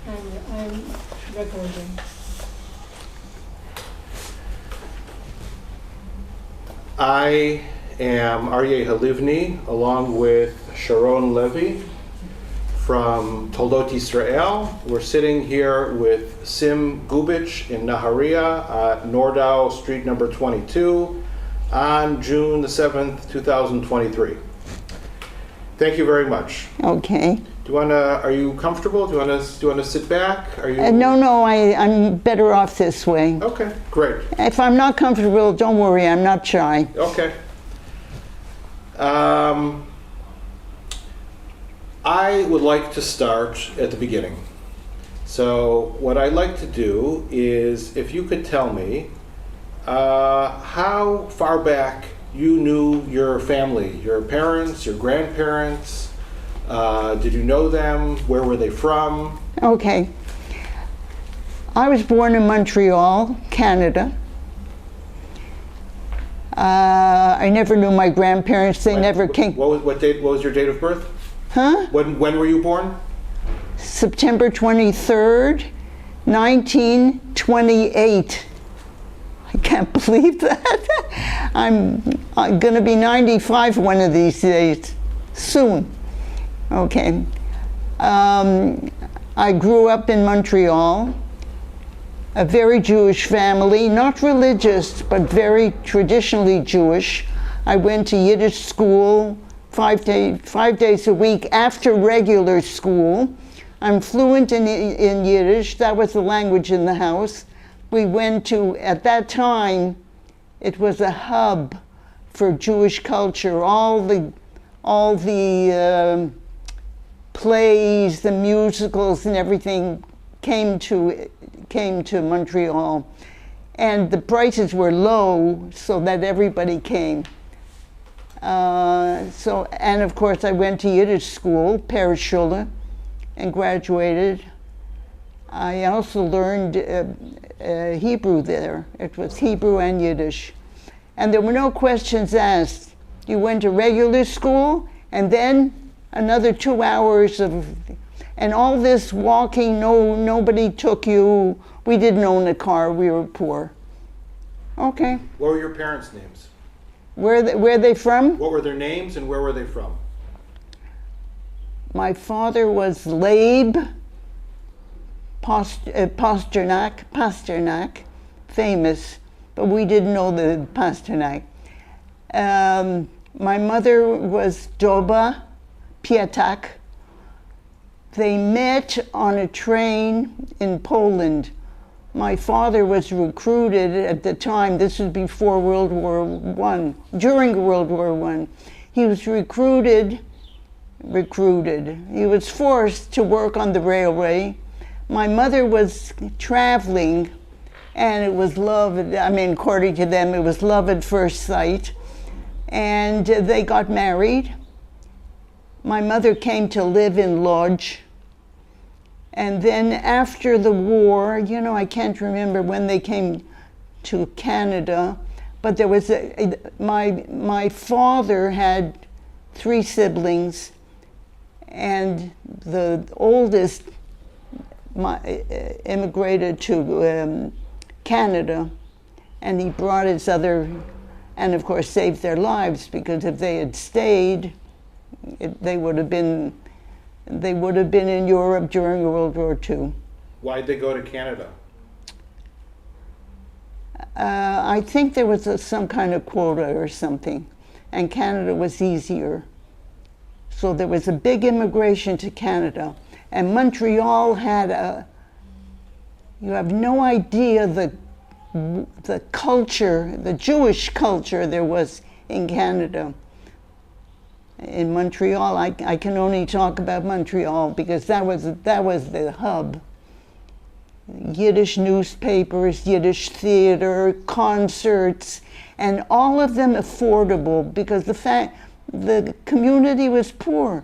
I'm recording. I am Aryeh Halivni, along with Sharon Levy from Toldos, Israel. We're sitting here with Sim Goobich in Nahariya at Nordau Street number 22 on June the 7th, 2023. Thank you very much. Okay. Do you want to, are you comfortable? Do you want to sit back? Are you? No, I'm better off this way. Okay, great. If I'm not comfortable, don't worry, I'm not shy. Okay. I would like to start at the beginning. So what I'd like to do is, if you could tell me how far back you knew your family, your parents, your grandparents. Did you know them? Where were they from? Okay. I was born in Montreal, Canada. I never knew my grandparents. They never came. What was your date of birth? Huh? When were you born? September 23rd, 1928. I can't believe that. I'm going to be 95 one of these days, soon. Okay. I grew up in Montreal, a very Jewish family, not religious, but very traditionally Jewish. I went to Yiddish school 5 days a week after regular school. I'm fluent in Yiddish. That was the language in the house. We went to, at that time, it was a hub for Jewish culture. All the plays, the musicals, and everything came to Montreal, and the prices were low, so that everybody came. And of course, I went to Yiddish school, Perishula, and graduated. I also learned Hebrew there. It was Hebrew and Yiddish. And there were no questions asked. You went to regular school, and then another 2 hours of, and all this walking, nobody took you. We didn't own a car, we were poor. Okay. What were your parents' names? Where are they from? What were their names and where were they from? My father was Levy, Pasternak, famous, but we didn't know the Pasternak. My mother was Doba Piatak. They met on a train in Poland. My father was recruited at the time, this was before World War I, during World War I. He was recruited. He was forced to work on the railway. My mother was traveling, and it was love, according to them, it was love at first sight. And they got married. My mother came to live in Lodz. And then after the war, I can't remember when they came to Canada, but there was my father had 3 siblings, and the oldest immigrated to Canada, and he brought his other, and of course saved their lives, because if they had stayed, they would have been in Europe during World War II. Why'd they go to Canada? I think there was some kind of quota or something, and Canada was easier. So there was a big immigration to Canada, and Montreal had you have no idea the culture, the Jewish culture there was in Canada. In Montreal, I can only talk about Montreal because that was the hub. Yiddish newspapers, Yiddish theater, concerts, and all of them affordable because the community was poor.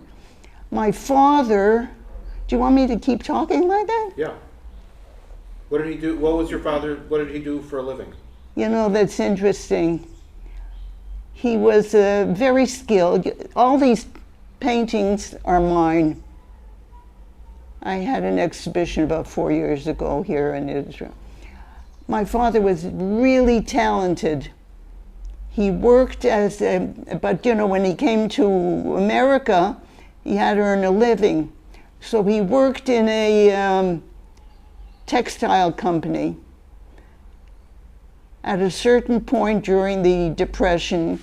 My father, do you want me to keep talking like that? Yeah. What did he do? What did he do for a living? That's interesting. He was very skilled. All these paintings are mine. I had an exhibition about 4 years ago here in Israel. My father was really talented. He worked as a, but you know, when he came to America, he had to earn a living. So he worked in a textile company. At a certain point during the Depression,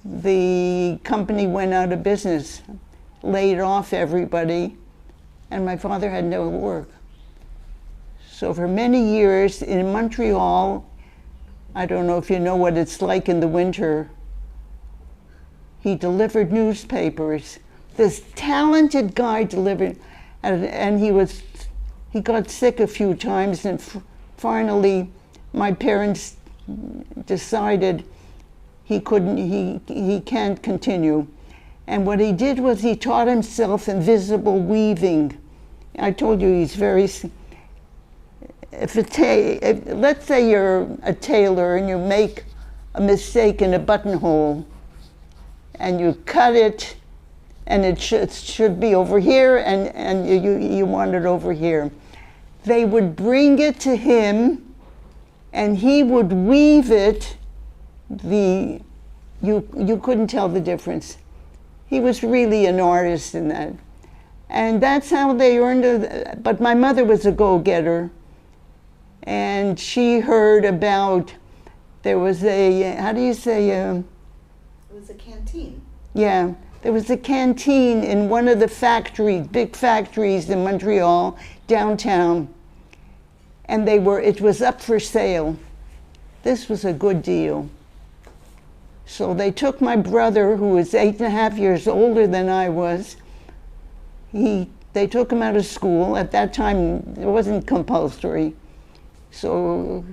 the company went out of business, laid off everybody, and my father had no work. So for many years in Montreal, I don't know if you know what it's like in the winter, he delivered newspapers. This talented guy delivered, and he got sick a few times, and finally my parents decided he can't continue. And what he did was he taught himself invisible weaving. I told you he's very, let's say you're a tailor and you make a mistake in a buttonhole and you cut it and it should be over here and you want it over here. They would bring it to him and he would weave it. You couldn't tell the difference. He was really an artist in that. And that's how they earned it. But my mother was a go-getter. And she heard about, there was a, how do you say? It was a canteen. Yeah, there was a canteen in one of the factories, big factories in Montreal, downtown. And it was up for sale. This was a good deal. So they took my brother, who was 8.5 years older than I was. They took him out of school. At that time, it wasn't compulsory. So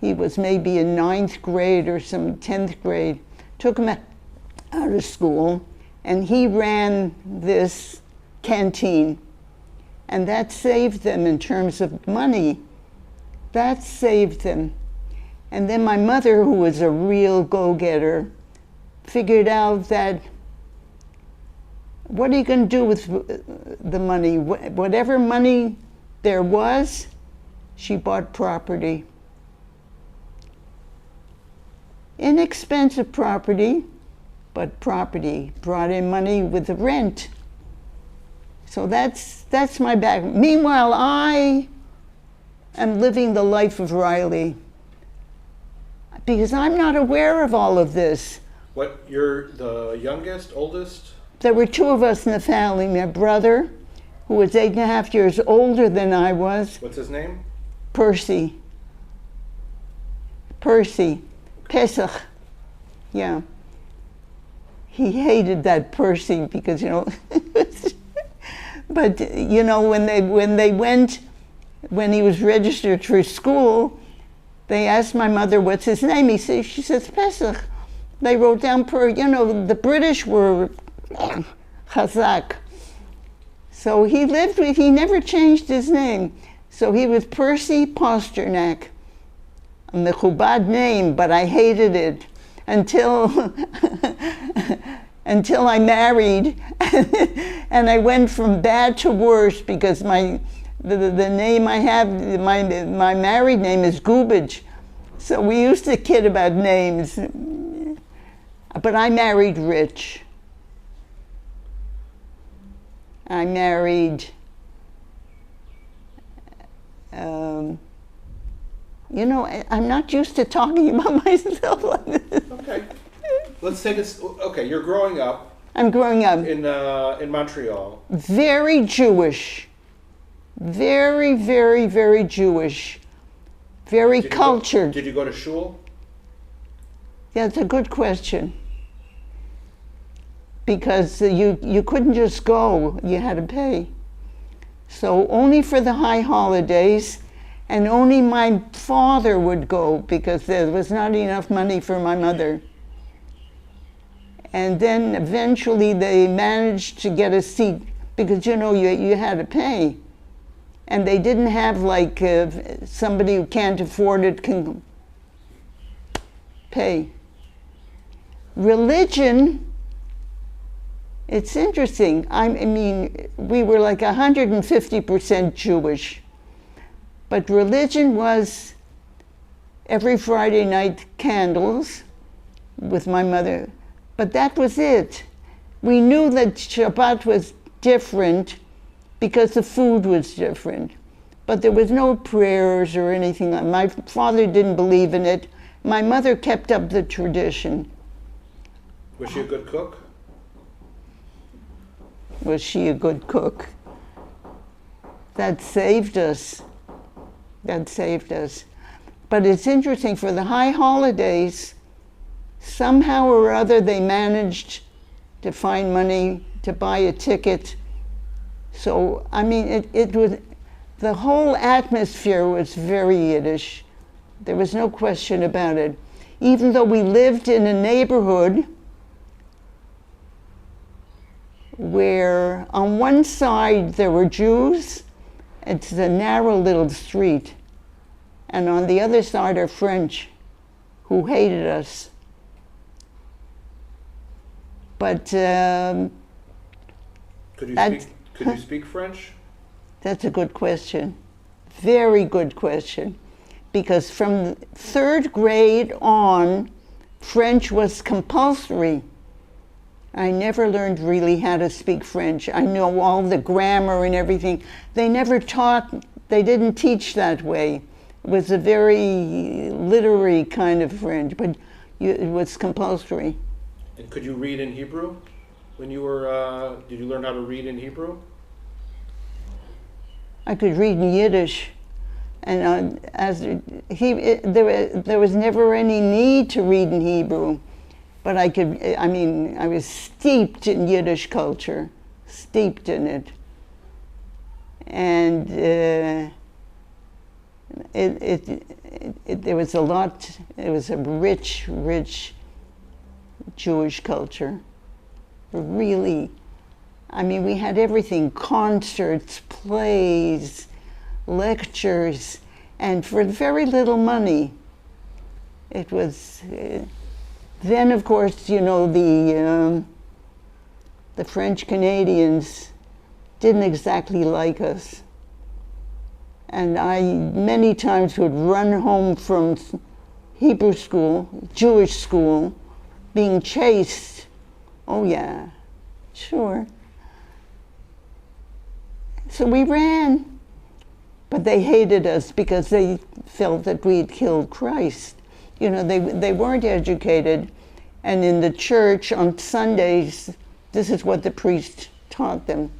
he was maybe in 9th grade or some 10th grade. Took him out of school, and he ran this canteen. And that saved them in terms of money. That saved them. And then my mother, who was a real go-getter, figured out that, what are you going to do with the money? Whatever money there was, she bought property. Inexpensive property, but property brought in money with the rent. So that's my back. Meanwhile, I am living the life of Riley, because I'm not aware of all of this. What, you're the youngest, oldest? There were 2 of us in the family. My brother, who was 8.5 years older than I was. What's his name? Percy. Pesach. Yeah. He hated that Percy because, you know, but, you know, when he was registered for school, they asked my mother, what's his name? She says, Pesach. They wrote down, you know, the British were Chazak. So he never changed his name. So he was Percy Pasternak. A mechubad name, but I hated it until I married. And I went from bad to worse because the name I have, my married name is Goobich. So we used to kid about names. But I married rich. I married, you know, I'm not used to talking about myself like this. Okay. Let's take it, okay, you're growing up. I'm growing up. In Montreal. Very Jewish. Very, very, very Jewish. Very cultured. Did you go to shul? Yeah, it's a good question. Because you couldn't just go, you had to pay. So only for the high holidays, and only my father would go because there was not enough money for my mother. And then eventually they managed to get a seat because, you know, you had to pay. And they didn't have like somebody who can't afford it can pay. Religion It's interesting. I mean, we were like 150% Jewish, but religion was every Friday night candles with my mother, but that was it. We knew that Shabbat was different because the food was different, but there was no prayers or anything. My father didn't believe in it. My mother kept up the tradition. Was she a good cook? Was she a good cook? That saved us. That saved us. But it's interesting, for the high holidays, somehow or other they managed to find money to buy a ticket. So, I mean, it was, the whole atmosphere was very Yiddish. There was no question about it. Even though we lived in a neighborhood where on one side there were Jews, it's a narrow little street, and on the other side are French, who hated us. But Could you speak French? That's a good question. Very good question. Because from third grade on, French was compulsory. I never learned really how to speak French. I know all the grammar and everything. They never taught, they didn't teach that way. It was a very literary kind of French, but it was compulsory. And could you read in Hebrew? When you were, did you learn how to read in Hebrew? I could read in Yiddish. And there was never any need to read in Hebrew. But I was steeped in Yiddish culture, steeped in it. And there was a lot, it was a rich, rich Jewish culture. Really, I mean, we had everything, concerts, plays, lectures, and for very little money. It was, then of course, you know, the French Canadians didn't exactly like us. And I many times would run home from Hebrew school, Jewish school, being chased. Oh yeah, sure. So we ran. But they hated us because they felt that we had killed Christ. You know, they weren't educated. And in the church on Sundays, this is what the priest taught them.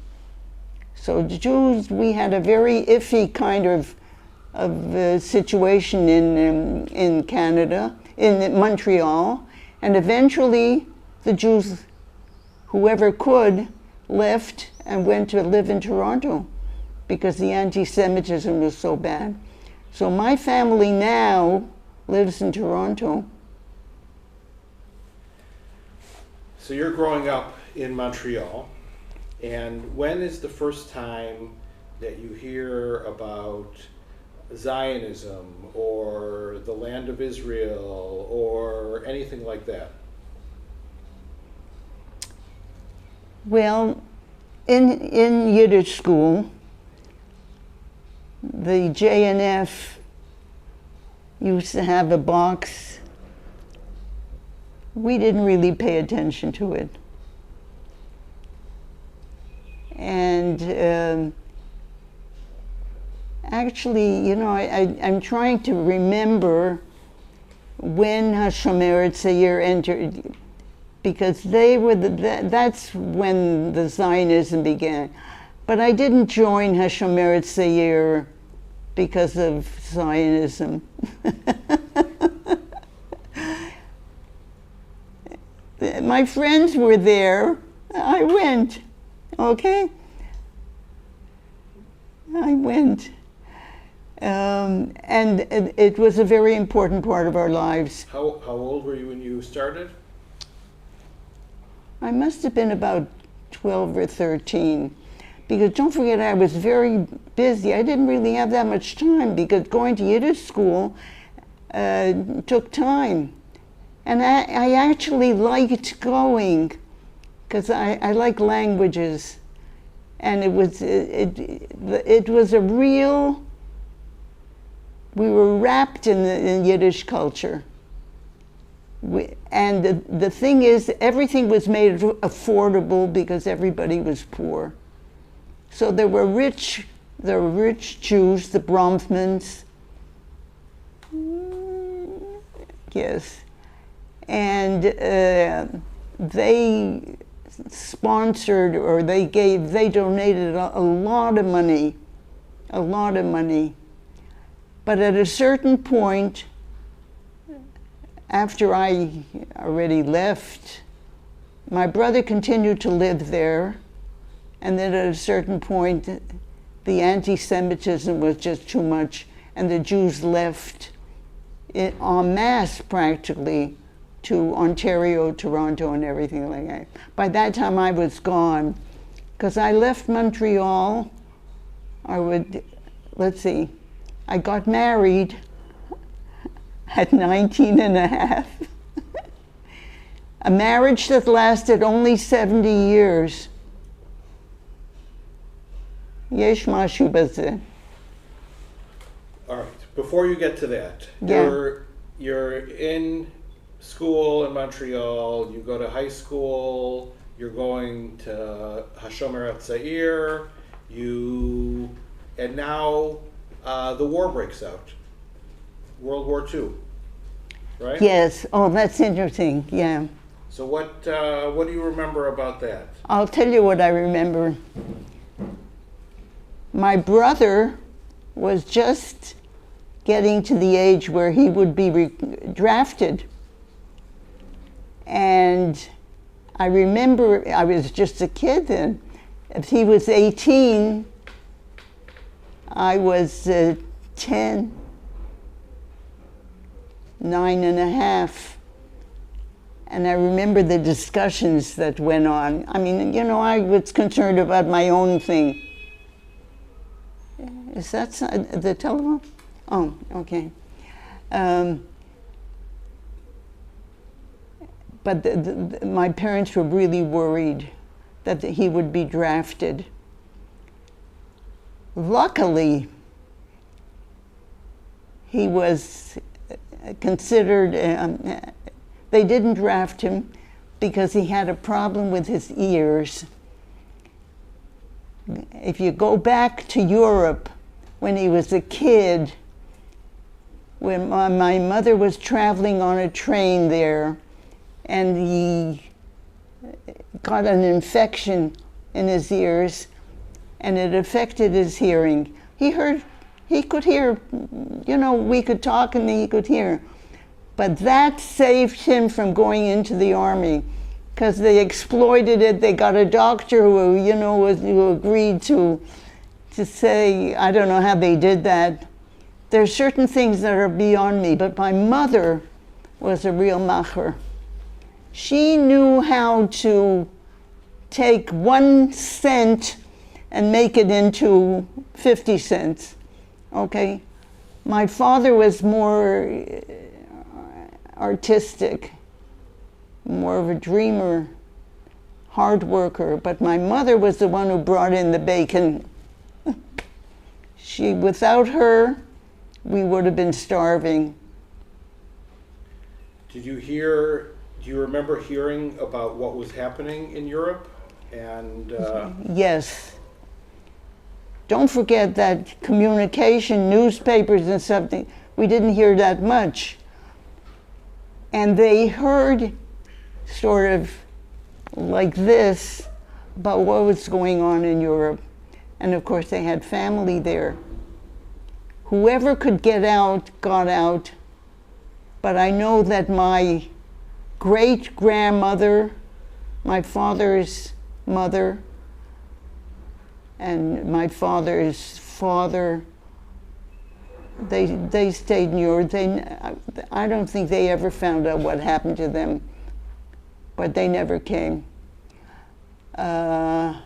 So the Jews, we had a very iffy kind of situation in Canada, in Montreal. And eventually the Jews, whoever could, left and went to live in Toronto, because the anti-Semitism was so bad. So my family now lives in Toronto. So you're growing up in Montreal, and when is the first time that you hear about Zionism or the land of Israel or anything like that? Well, in Yiddish school, the JNF used to have a box. We didn't really pay attention to it. And actually, you know, I'm trying to remember when HaShomer Tzair entered, because they were that's when the Zionism began. But I didn't join HaShomer Tzair because of Zionism. My friends were there. I went, okay? I went. And it was a very important part of our lives. How old were you when you started? I must have been about 12 or 13. Because don't forget, I was very busy. I didn't really have that much time because going to Yiddish school took time. And I actually liked going because I like languages, and it was a real. We were wrapped in Yiddish culture. And the thing is, everything was made affordable because everybody was poor. So there were rich Jews, the Brahmins, yes, and they sponsored, or they donated a lot of money, But at a certain point, after I already left, my brother continued to live there, and then at a certain point, the anti-Semitism was just too much, and the Jews left en masse practically to Ontario, Toronto, and everything like that. By that time I was gone, because I left Montreal. I got married at 19 and a half. A marriage that lasted only 70 years. Yesh mashu baze. All right, before you get to that, Yeah. you're in school in Montreal, you go to high school, you're going to Hashomer Hatzair, and now the war breaks out. World War II, right? Yes, oh, that's interesting, yeah. So what do you remember about that? I'll tell you what I remember. My brother was just getting to the age where he would be drafted. And I remember, I was just a kid then. If he was 18, I was 10, 9 and a half. And I remember the discussions that went on. I mean, you know, I was concerned about my own thing. Is that the telephone? Oh, okay. But my parents were really worried that he would be drafted. Luckily, he was considered, they didn't draft him because he had a problem with his ears. If you go back to Europe, when he was a kid, when my mother was traveling on a train there, and he got an infection in his ears, and it affected his hearing. He could hear, you know, we could talk and he could hear. But that saved him from going into the army, because they exploited it. They got a doctor who, you know, who agreed to say, I don't know how they did that. There's certain things that are beyond me, but my mother was a real macher. She knew how to take 1 cent and make it into 50 cents, okay? My father was more artistic, more of a dreamer, hard worker, but my mother was the one who brought in the bacon. Without her, we would have been starving. Do you remember hearing about what was happening in Europe? And Yes. Don't forget that communication, newspapers and something, we didn't hear that much. And they heard sort of like this about what was going on in Europe. And of course they had family there. Whoever could get out, got out. But I know that my great-grandmother, my father's mother, and my father's father, they stayed in Europe. I don't think they ever found out what happened to them, but they never came. My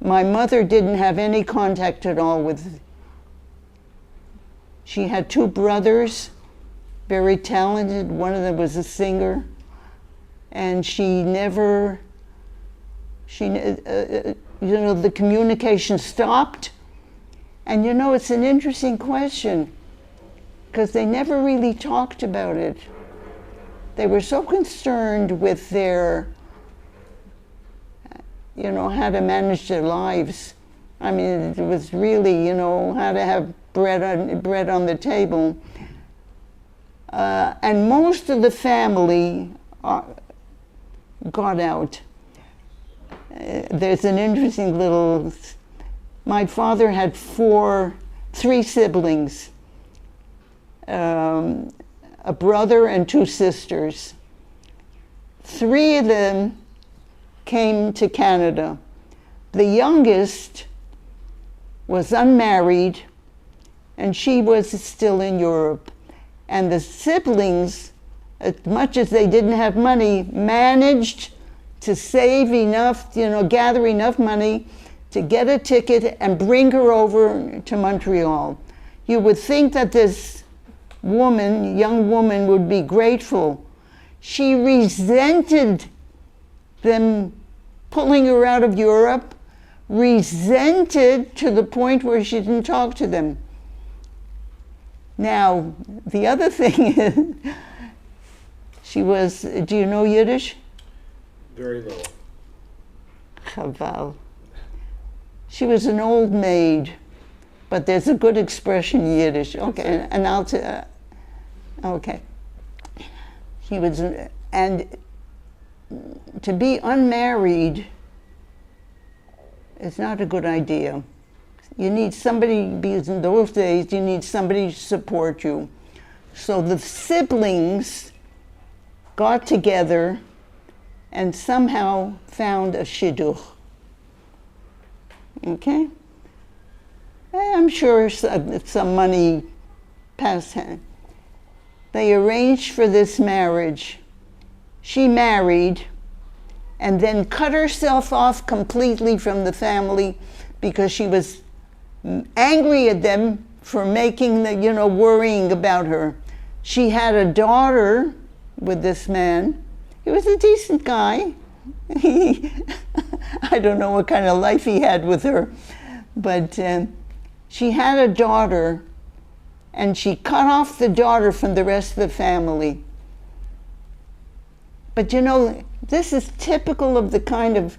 mother didn't have any contact at all with. She had 2 brothers, very talented. One of them was a singer, and she never The communication stopped. And it's an interesting question, because they never really talked about it. They were so concerned with their, how to manage their lives. I mean, it was really, how to have bread on the table. And most of the family got out. There's an interesting little. My father had three siblings, a brother and two sisters. Three of them came to Canada. The youngest was unmarried, and she was still in Europe. And the siblings, as much as they didn't have money, managed to save enough, gather enough money to get a ticket and bring her over to Montreal. You would think that this young woman would be grateful. She resented them pulling her out of Europe, resented to the point where she didn't talk to them. Now, the other thing is, do you know Yiddish? Very little. Chaval. She was an old maid, but there's a good expression in Yiddish. Okay, and I'll okay. He was, and to be unmarried is not a good idea. You need somebody, because in those days, you need somebody to support you. So the siblings got together and somehow found a shidduch. Okay? I'm sure some money passed. They arranged for this marriage. She married and then cut herself off completely from the family because she was angry at them for making worrying about her. She had a daughter with this man. He was a decent guy. I don't know what kind of life he had with her, but she had a daughter, and she cut off the daughter from the rest of the family. But this is typical of the kind of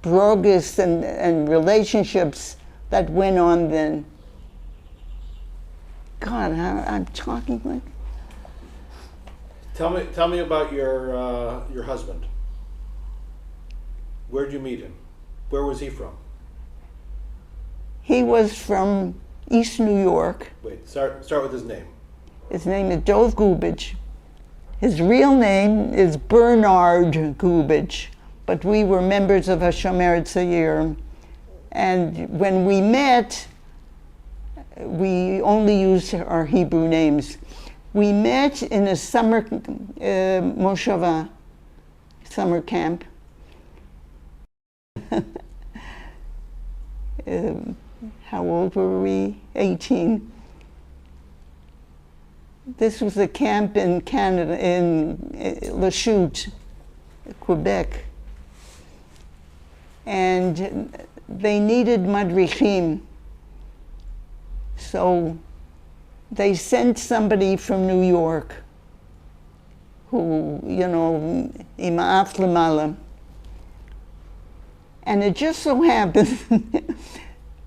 brogus and relationships that went on then. God, I'm talking like. Tell me about your husband. Where'd you meet him? Where was he from? He was from East New York. Wait, start with his name. His name is Dov Goobich. His real name is Bernard Goobich, but we were members of Hashomer Tzayir. And when we met, we only used our Hebrew names. We met in a summer moshava, summer camp. How old were we? 18. This was a camp in Canada, in Lachute, Quebec. And they needed madrichim. So they sent somebody from New York who, ima'af lemala. And it just so happened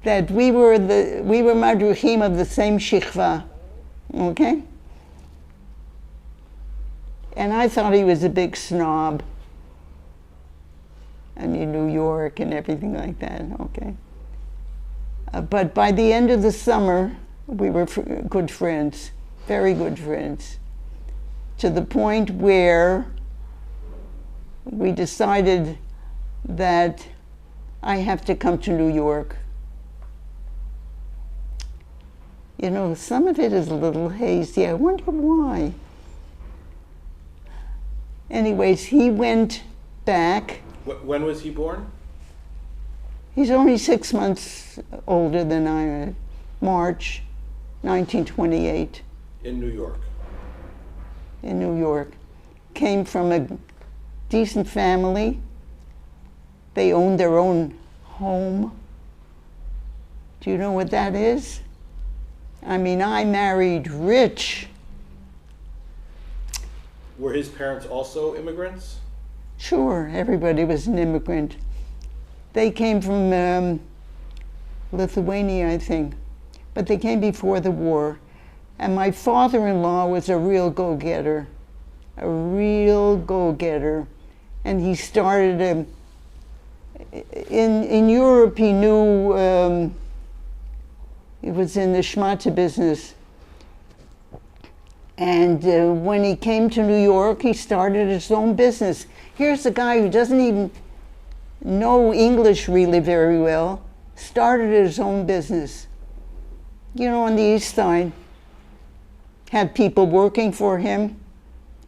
that we were madruchim of the same shichva, okay? And I thought he was a big snob. I mean, New York and everything like that, okay? But by the end of the summer, we were good friends, very good friends, to the point where we decided that I have to come to New York. Some of it is a little hazy. I wonder why. Anyways, he went back. When was he born? He's only 6 months older than I am. March 1928. In New York? In New York. Came from a decent family. they owned their own home. Do you know what that is? I mean, I married rich. Were his parents also immigrants? Sure, everybody was an immigrant. They came from Lithuania, I think, but they came before the war. And my father-in-law was a real go-getter, a real go-getter. And he started in Europe, he knew, he was in the schmata business. And when he came to New York, he started his own business. Here's a guy who doesn't even know English really very well, started his own business. You know, on the East Side, had people working for him,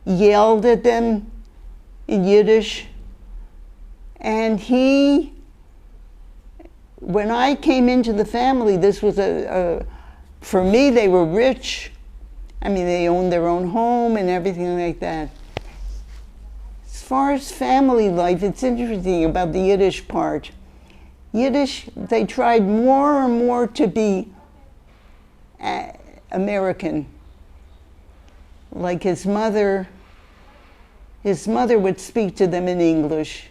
yelled at them in Yiddish. And he, when I came into the family, this was for me, they were rich. I mean, they owned their own home and everything like that. As far as family life, it's interesting about the Yiddish part. Yiddish, they tried more and more to be American. Like his mother would speak to them in English.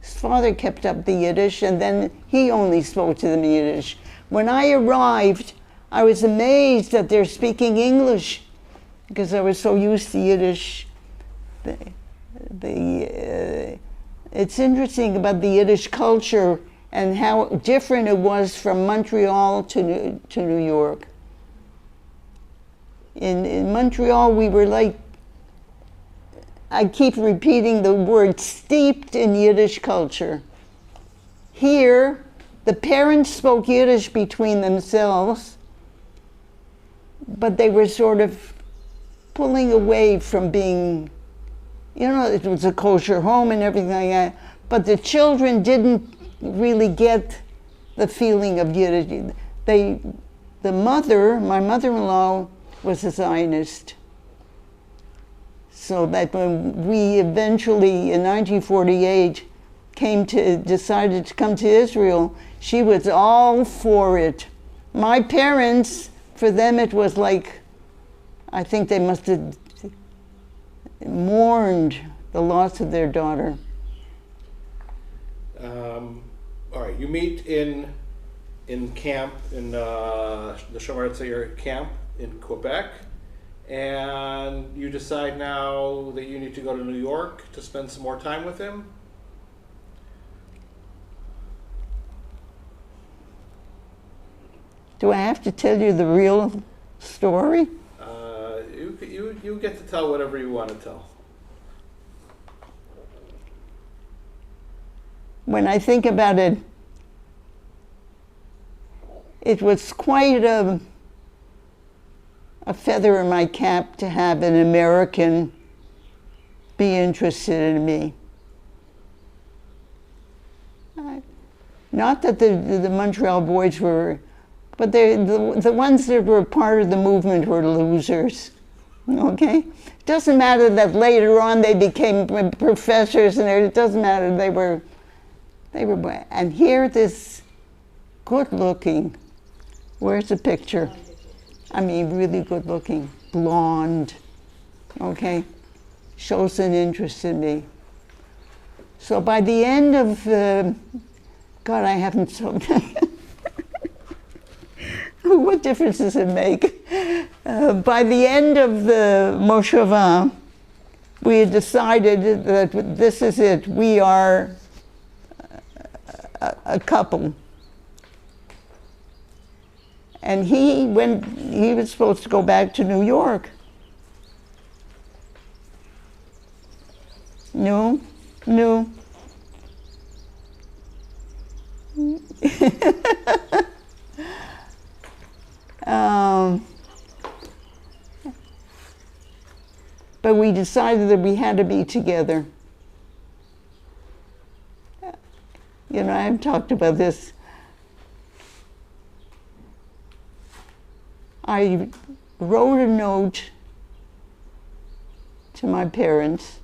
His father kept up the Yiddish, and then he only spoke to them in Yiddish. When I arrived, I was amazed that they're speaking English, because I was so used to Yiddish. It's interesting about the Yiddish culture and how different it was from Montreal to New York. In Montreal, we were like, I keep repeating the word, steeped in Yiddish culture. Here, the parents spoke Yiddish between themselves, but they were sort of pulling away from being, you know, it was a kosher home and everything like that, but the children didn't really get the feeling of Yiddish. My mother-in-law, was a Zionist. So that when we eventually, in 1948, decided to come to Israel, she was all for it. My parents, for them it was like, I think they must have mourned the loss of their daughter. All right, you meet in camp, in the Shomer Tzayir camp in Quebec, and you decide now that you need to go to New York to spend some more time with him? Do I have to tell you the real story? You get to tell whatever you want to tell. When I think about it, it was quite a feather in my cap to have an American be interested in me. Not that the Montreal boys were, but the ones that were part of the movement were losers, okay? It doesn't matter that later on they became professors, and it doesn't matter, they were, and here this good-looking, where's the picture? I mean, really good-looking, blonde, okay? Shows an interest in me. So by the end of, God, I haven't told what difference does it make? By the end of the Moshava, we had decided that this is it. We are a couple. And he was supposed to go back to New York. No. But we decided that we had to be together. You know, I've talked about this. I wrote a note to my parents,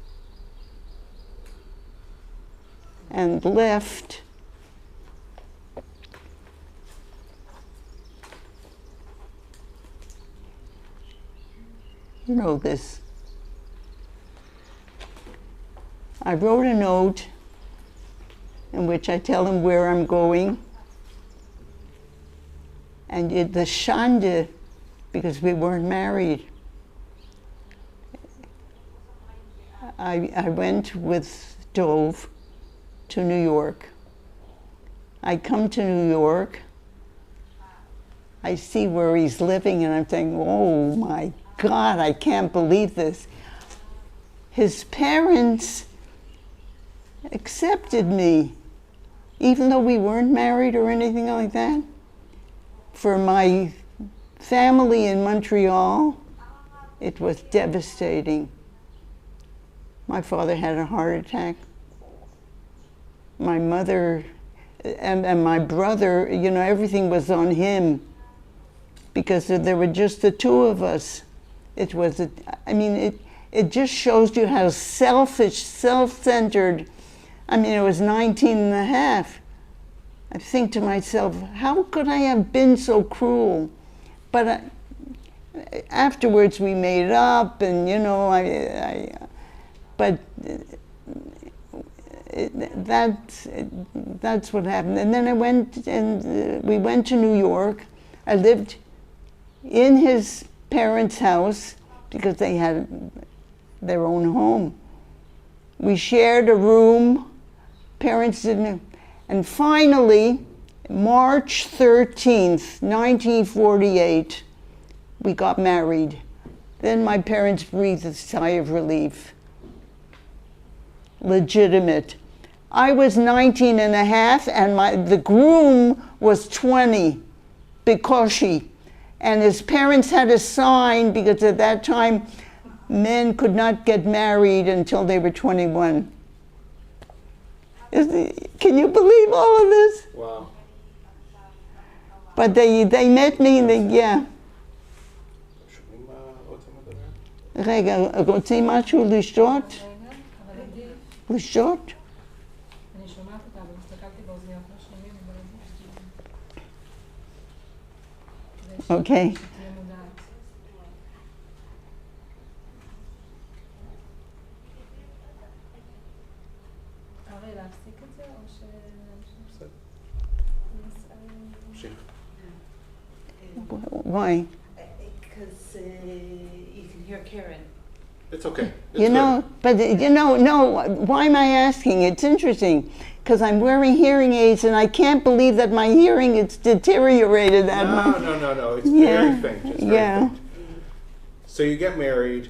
and left. You know this. I wrote a note in which I tell him where I'm going. And the shande, because we weren't married, I went with Dove to New York. I come to New York, I see where he's living, and I'm thinking, oh my God, I can't believe this. His parents accepted me, even though we weren't married or anything like that. For my family in Montreal, it was devastating. My father had a heart attack. My mother and my brother, you know, everything was on him because there were just the two of us. It was, it just shows you how selfish, self-centered. I mean, I was 19 and a half. I think to myself, how could I have been so cruel? But afterwards we made up, and you know, that's what happened. And then I went, and we went to New York. I lived in his parents' house because they had their own home. We shared a room. Parents didn't. And finally, March 13th, 1948, we got married. Then my parents breathed a sigh of relief. Legitimate. I was 19 and a half, and the groom was 20, Bikoshi. And his parents had a sign, because at that time, men could not get married until they were 21. Can you believe all of this? Wow. But they met me, and yeah. רגע, רוצים משהו לשתות? לשתות? אני שומעת אותה, אבל הסתכלתי באוזניות, לא שומעים, אבל אוקיי. שתהיה מודעת. אריה, להפסיק את זה, או בסדר. Why? Because you can hear Karen. It's okay. It's You know, but you know, no, why am I asking? It's interesting, because I'm wearing hearing aids and I can't believe that my hearing is deteriorated that much. No. It's very faint. It's very Yeah. faint. So you get married.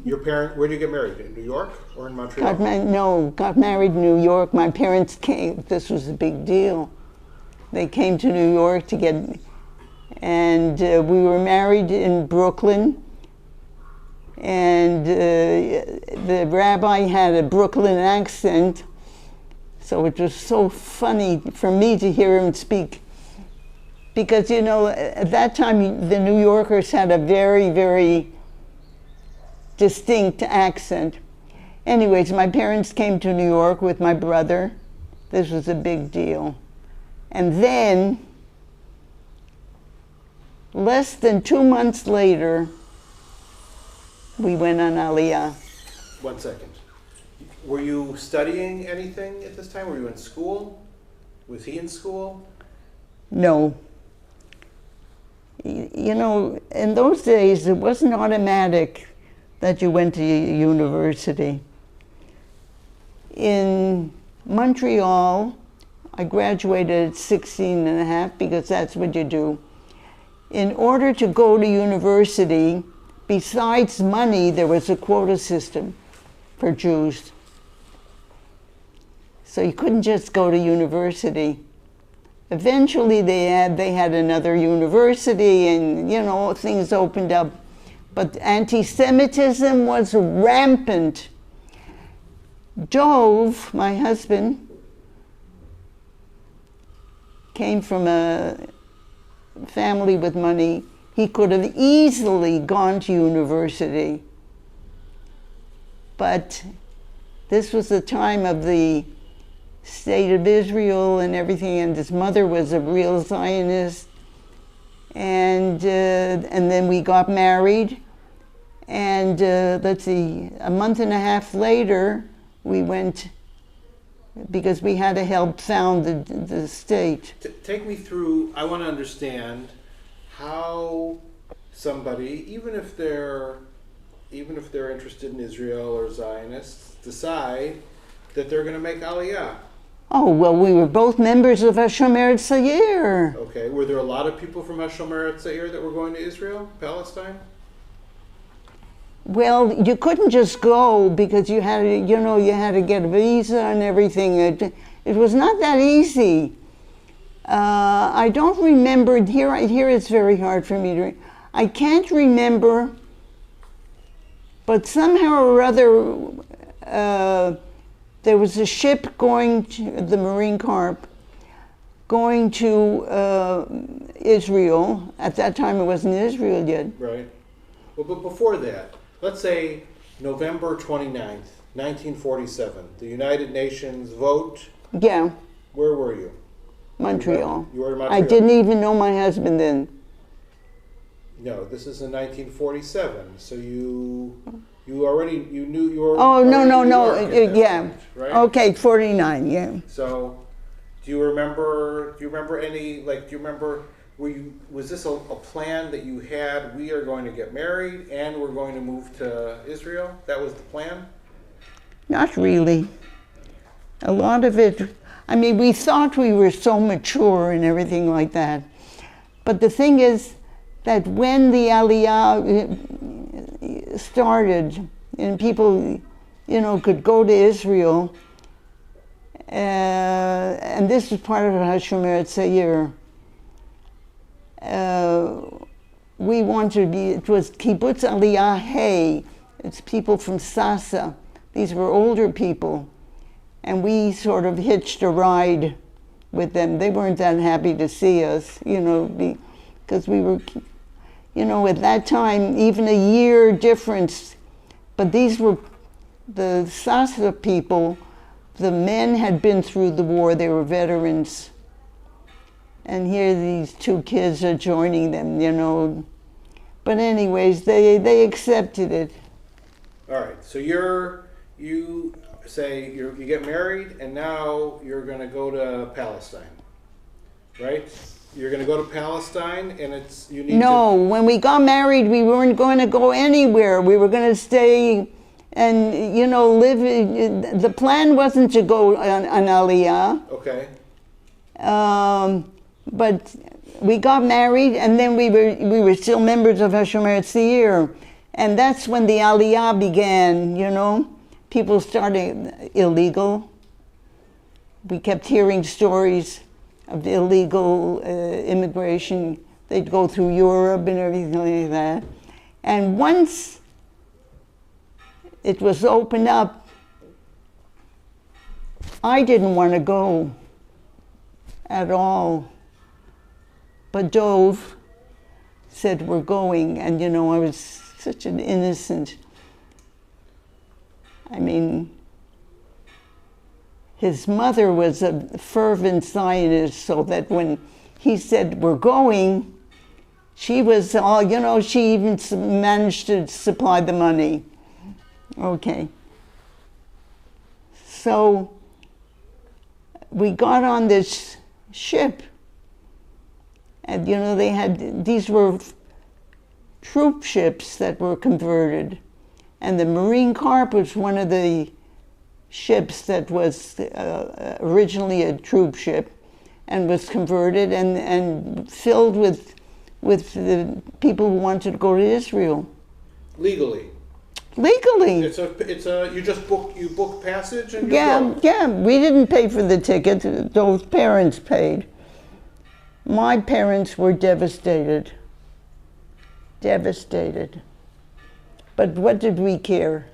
Your where did you get married? In New York or in Montreal? Got married in New York. My parents came, this was a big deal. They came to New York to get, and we were married in Brooklyn. And the rabbi had a Brooklyn accent, so it was so funny for me to hear him speak. Because, you know, at that time, the New Yorkers had a very, very distinct accent. Anyways, my parents came to New York with my brother. This was a big deal. And then, less than 2 months later, we went on Aliyah. 1 second. Were you studying anything at this time? Were you in school? Was he in school? No. You know, in those days, it wasn't automatic that you went to university. In Montreal, I graduated at 16 and a half because that's what you do. In order to go to university, besides money, there was a quota system for Jews. So you couldn't just go to university. Eventually they had another university, and you know, things opened up. But anti-Semitism was rampant. Dove, my husband, came from a family with money. He could have easily gone to university. But this was the time of the state of Israel and everything, and his mother was a real Zionist. And then we got married, and let's see, a month and a half later, we went, because we had to help found the state. Take me through, I want to understand how somebody, even if they're interested in Israel or Zionists, decide that they're going to make Aliyah. Oh, well, we were both members of HaShomer Tzair. Okay, were there a lot of people from HaShomer Tzair that were going to Israel, Palestine? Well, you couldn't just go because you had to, you had to get a visa and everything. It was not that easy. I don't remember, here it's very hard for me to, I can't remember, but somehow or other, there was a ship going to, the Marine Corps, going to Israel. At that time it wasn't Israel yet. Right. Well, but before that, let's say November 29th, 1947, the United Nations vote. Yeah. Where were you? Montreal. You were in Montreal. I didn't even know my husband then. No, this is in 1947. So you knew you were. Oh, no, yeah. yeah. Right? Okay, 49, yeah. So, do you remember any, was this a plan that you had, we are going to get married and we're going to move to Israel? That was the plan? Not really. A lot of it, I mean, we thought we were so mature and everything like that. But the thing is that when the Aliyah started and people, could go to Israel, and this is part of HaShomer Tzair, we wanted to be, it was Kibbutz Aliyah Hey, it's people from Sasa. These were older people, and we sort of hitched a ride with them. They weren't that happy to see us, because we were, at that time, even a year difference. But these were the Sasa people. The men had been through the war, they were veterans. And here these two kids are joining them, But anyways, they accepted it. All right, so you get married and now you're going to go to Palestine, right? You're going to go to Palestine and when we got married, we weren't going to go anywhere. We were going to stay and, live. The plan wasn't to go on Aliyah. Okay. But we got married, and then we were still members of HaShomer Tzair, and that's when the Aliyah began. People started illegal. We kept hearing stories of the illegal immigration. They'd go through Europe and everything like that. And once it was opened up, I didn't want to go at all. But Dove said, we're going, and I was such an innocent. I mean, his mother was a fervent Zionist, so that when he said, we're going, she was all, she even managed to supply the money. Okay. So we got on this ship. And these were troop ships that were converted. And the Marine Corps was one of the ships that was originally a troop ship and was converted and filled with the people who wanted to go to Israel. Legally? Legally. You book passage and Yeah, we didn't pay for the ticket, those parents paid. My parents were devastated. Devastated. But what did we care?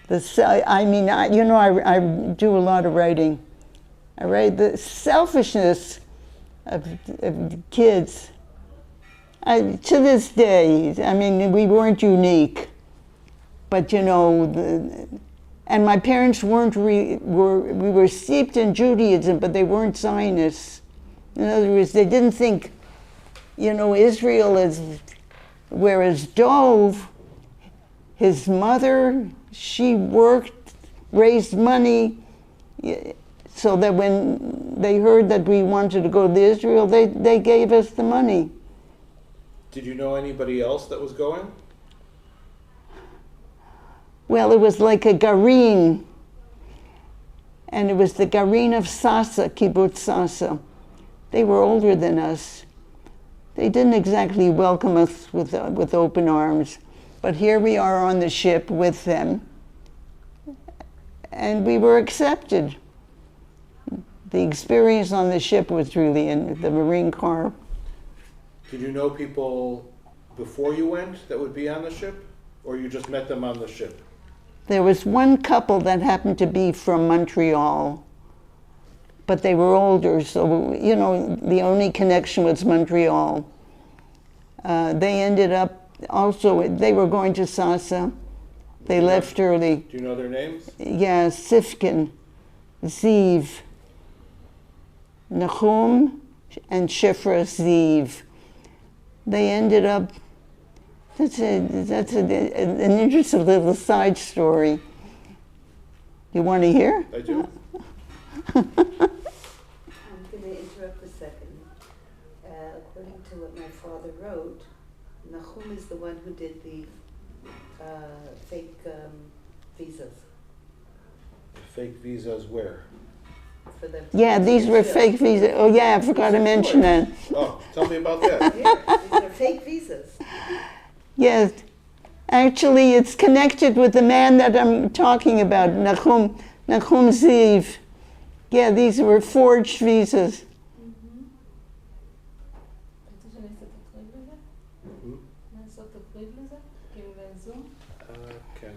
I do a lot of writing. I write the selfishness of kids. To this day, we weren't unique, but And my parents we were steeped in Judaism, but they weren't Zionists. In other words, they didn't think, Israel is, whereas Dov, his mother, she worked, raised money, so that when they heard that we wanted to go to Israel, they gave us the money. Did you know anybody else that was going? Well, it was like a garin, and it was the garin of Sasa, Kibbutz Sasa. They were older than us. They didn't exactly welcome us with open arms, but here we are on the ship with them, and we were accepted. The experience on the ship was really in the Marine Corps. Did you know people before you went that would be on the ship, or you just met them on the ship? There was one couple that happened to be from Montreal, but they were older, so, the only connection was Montreal. They ended up also, they were going to Sasa. They left early. Do you know their names? Yeah, Sifkin, Ziv, Nahum, and Shifra Ziv. They ended up, that's an interesting little side story. You want to hear? I do. I'm going to interrupt a second. According to what my father wrote, Nahum is the one who did the fake visas. Fake visas where? For them Yeah, these were fake visas. Oh yeah, I forgot to mention that. Oh, tell me about that. Yeah, these are fake visas. Yes, actually it's connected with the man that I'm talking about, Nahum Ziv. Yeah, these were forged visas. Okay.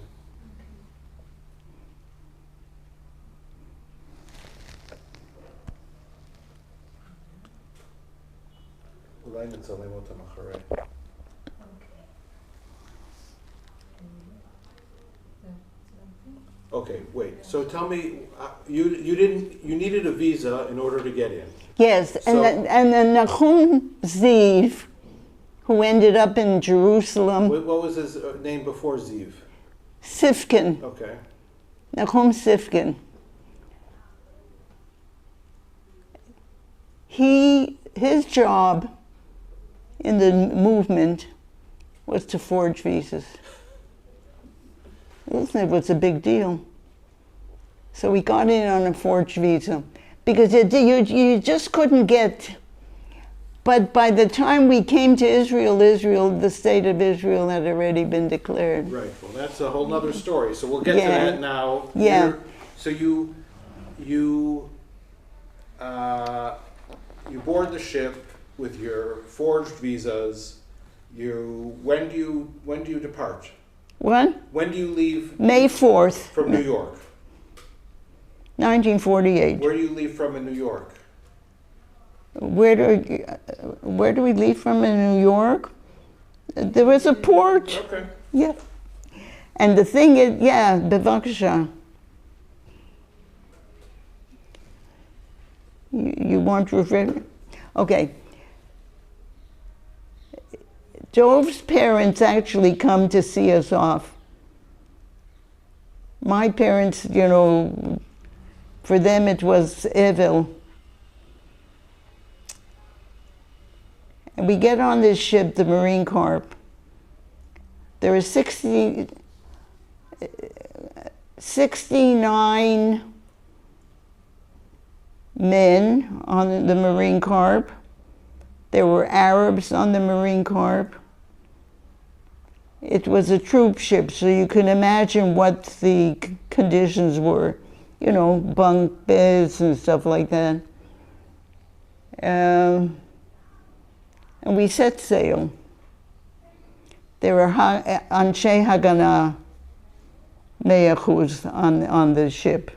אולי נצלם אותם אחרי. Okay, wait. So tell me, you needed a visa in order to get in. Yes, and then Nahum Ziv, who ended up in Jerusalem. What was his name before Ziv? Sifkin. Okay. Nahum Sifkin. His job in the movement was to forge visas. Listen, it was a big deal. So we got in on a forged visa because you just couldn't get. But by the time we came to Israel, the state of Israel had already been declared. Right. Well, that's a whole nother story. So we'll get to that now. Yeah. So you board the ship with your forged visas. When do you depart? What? When do you leave? May 4th. From New York. 1948. Where do you leave from in New York? Where do we leave from in New York? There was a port. Okay. Yeah. And the thing is, yeah, bevakasha. You want to refer? Okay. Dov's parents actually come to see us off. My parents, for them it was evil. And we get on this ship, the Marine Corps. There are 69 men on the Marine Corps. There were Arabs on the Marine Corps. It was a troop ship, so you can imagine what the conditions were. Bunk beds and stuff like that. And we set sail. There were Anshe Hagana Meyachuz on the ship.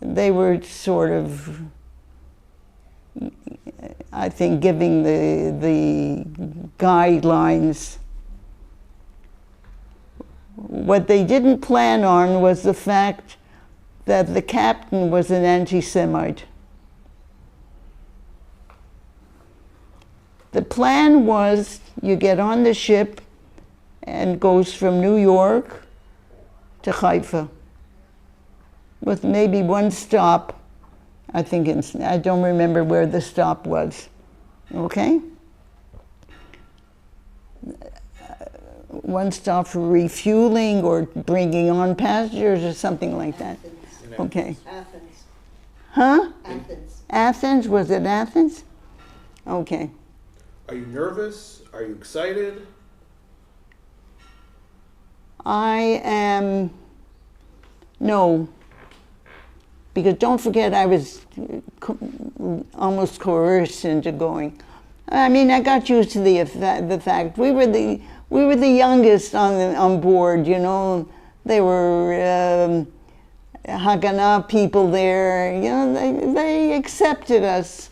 They were sort of, I think, giving the guidelines. What they didn't plan on was the fact that the captain was an anti-Semite. The plan was you get on the ship and goes from New York to Haifa with maybe one stop, I think I don't remember where the stop was, okay? One stop for refueling or bringing on passengers or something like that. Okay. Athens. Huh? Athens. Athens? Was it Athens? Okay. Are you nervous? Are you excited? I am, no. Because don't forget, I was almost coerced into going. I mean, I got used to the fact we were the youngest on board. You know, they were Haganah people there. You know, they accepted us,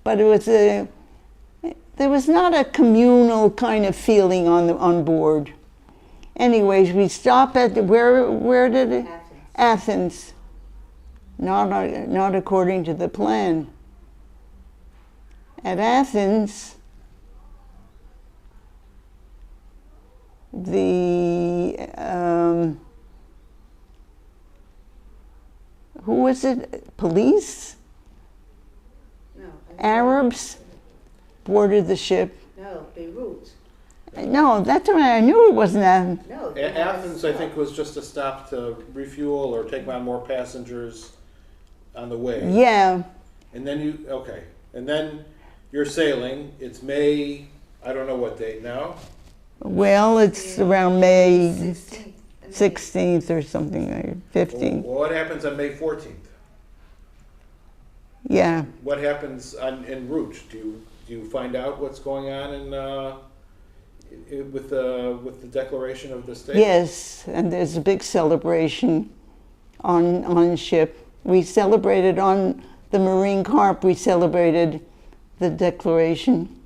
but it was there was not a communal kind of feeling on board. Anyways, we stop at where did it? Athens. Not according to the plan. At Athens, the who was it? Police? No. Arabs boarded the ship. No, Beirut. No, that's what I knew it wasn't Athens. No. Athens, I think, was just a stop to refuel or take on more passengers on the way. Yeah. And then and then you're sailing. It's May, I don't know what date now. Well, it's around May 16th. 16th or something, like 15th. Well, what happens on May 14th? Yeah. What happens en route? Do you find out what's going on with the declaration of the state? Yes, and there's a big celebration on ship. We celebrated on the Marine Corps. We celebrated the declaration.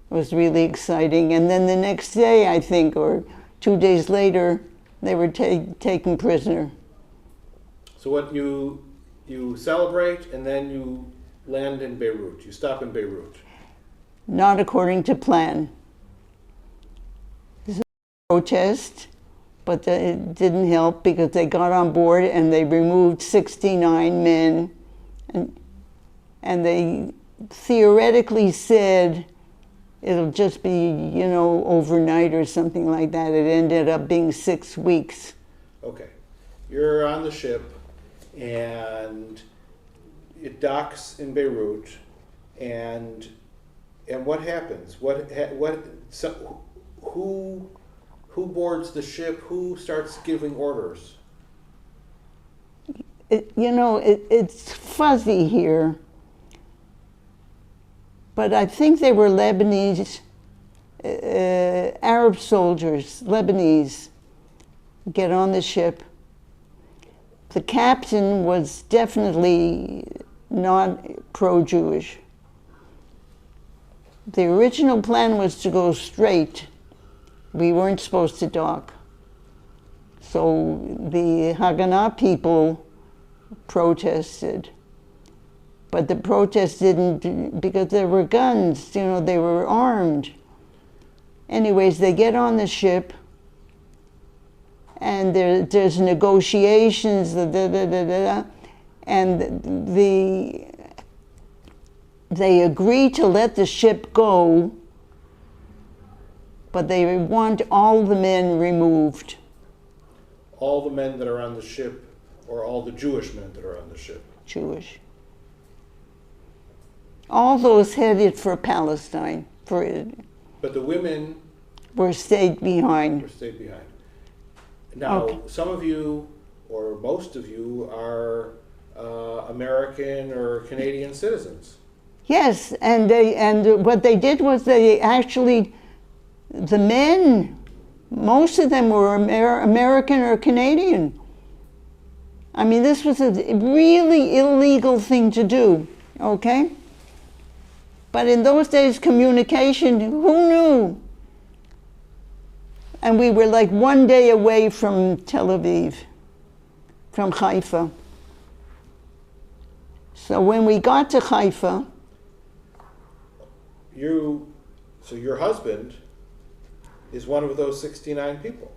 It was really exciting. And then the next day, I think, or 2 days later, they were taken prisoner. So what you celebrate and then you land in Beirut. You stop in Beirut. Not according to plan. This is a protest, but it didn't help because they got on board and they removed 69 men, and they theoretically said it'll just be, you know, overnight or something like that. It ended up being 6 weeks. Okay. You're on the ship and it docks in Beirut, and what happens? Who boards the ship? Who starts giving orders? It's fuzzy here, but I think they were Lebanese, Arab soldiers, Lebanese, get on the ship. The captain was definitely not pro-Jewish. The original plan was to go straight. We weren't supposed to dock. So the Haganah people protested. But the protest didn't, because there were guns, you know, they were armed. Anyways, they get on the ship, and there's negotiations, and they agree to let the ship go, but they want all the men removed. All the men that are on the ship, or all the Jewish men that are on the ship? Jewish. All those headed for Palestine. But the women were stayed behind. Now, Okay. Some of you, or most of you, are American or Canadian citizens. Yes, and what they did was they actually, the men, most of them were American or Canadian. I mean, this was a really illegal thing to do, okay? But in those days, communication, who knew? And we were like one day away from Tel Aviv, from Haifa. So when we got to Haifa, so your husband is one of those 69 people,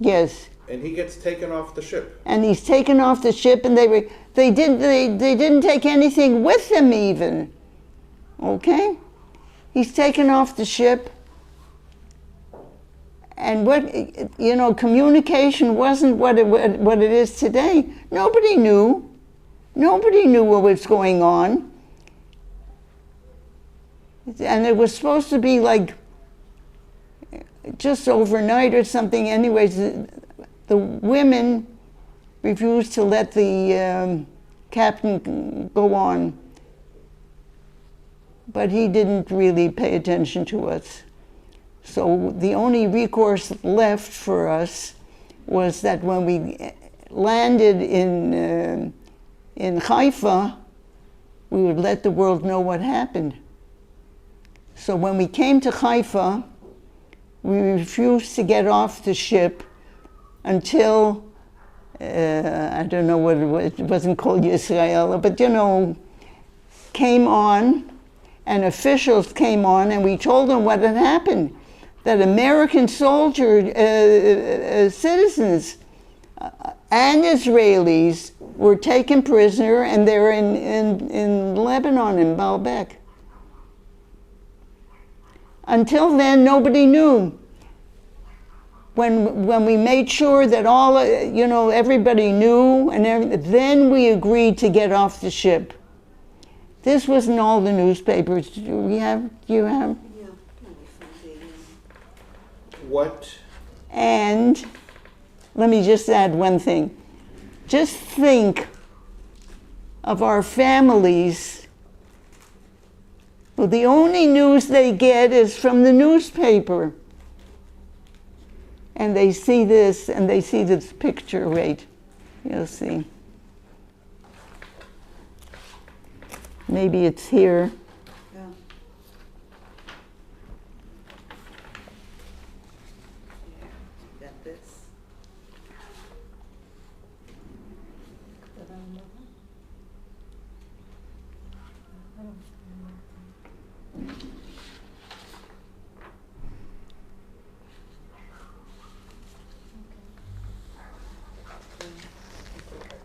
yes, and he gets taken off the ship. and he's taken off the ship, and they didn't take anything with them even. Okay, he's taken off the ship, and communication wasn't what it is today. Nobody knew what was going on, and it was supposed to be like just overnight or something. Anyways, the women refused to let the captain go on, but he didn't really pay attention to us. So the only recourse left for us was that when we landed in Haifa, we would let the world know what happened. So when we came to Haifa, we refused to get off the ship until, I don't know what it wasn't called Israel, but came on, and officials came on, and we told them what had happened, that American citizens and Israelis were taken prisoner, and they're in Lebanon, in Baalbek. Until then, nobody knew. When we made sure that everybody knew, then we agreed to get off the ship. This was in all the newspapers. Do you have? Yeah. What? And let me just add one thing. Just think of our families. Well, the only news they get is from the newspaper. And they see this, and they see this picture, wait, you'll see. Maybe it's here. Yeah. Got this.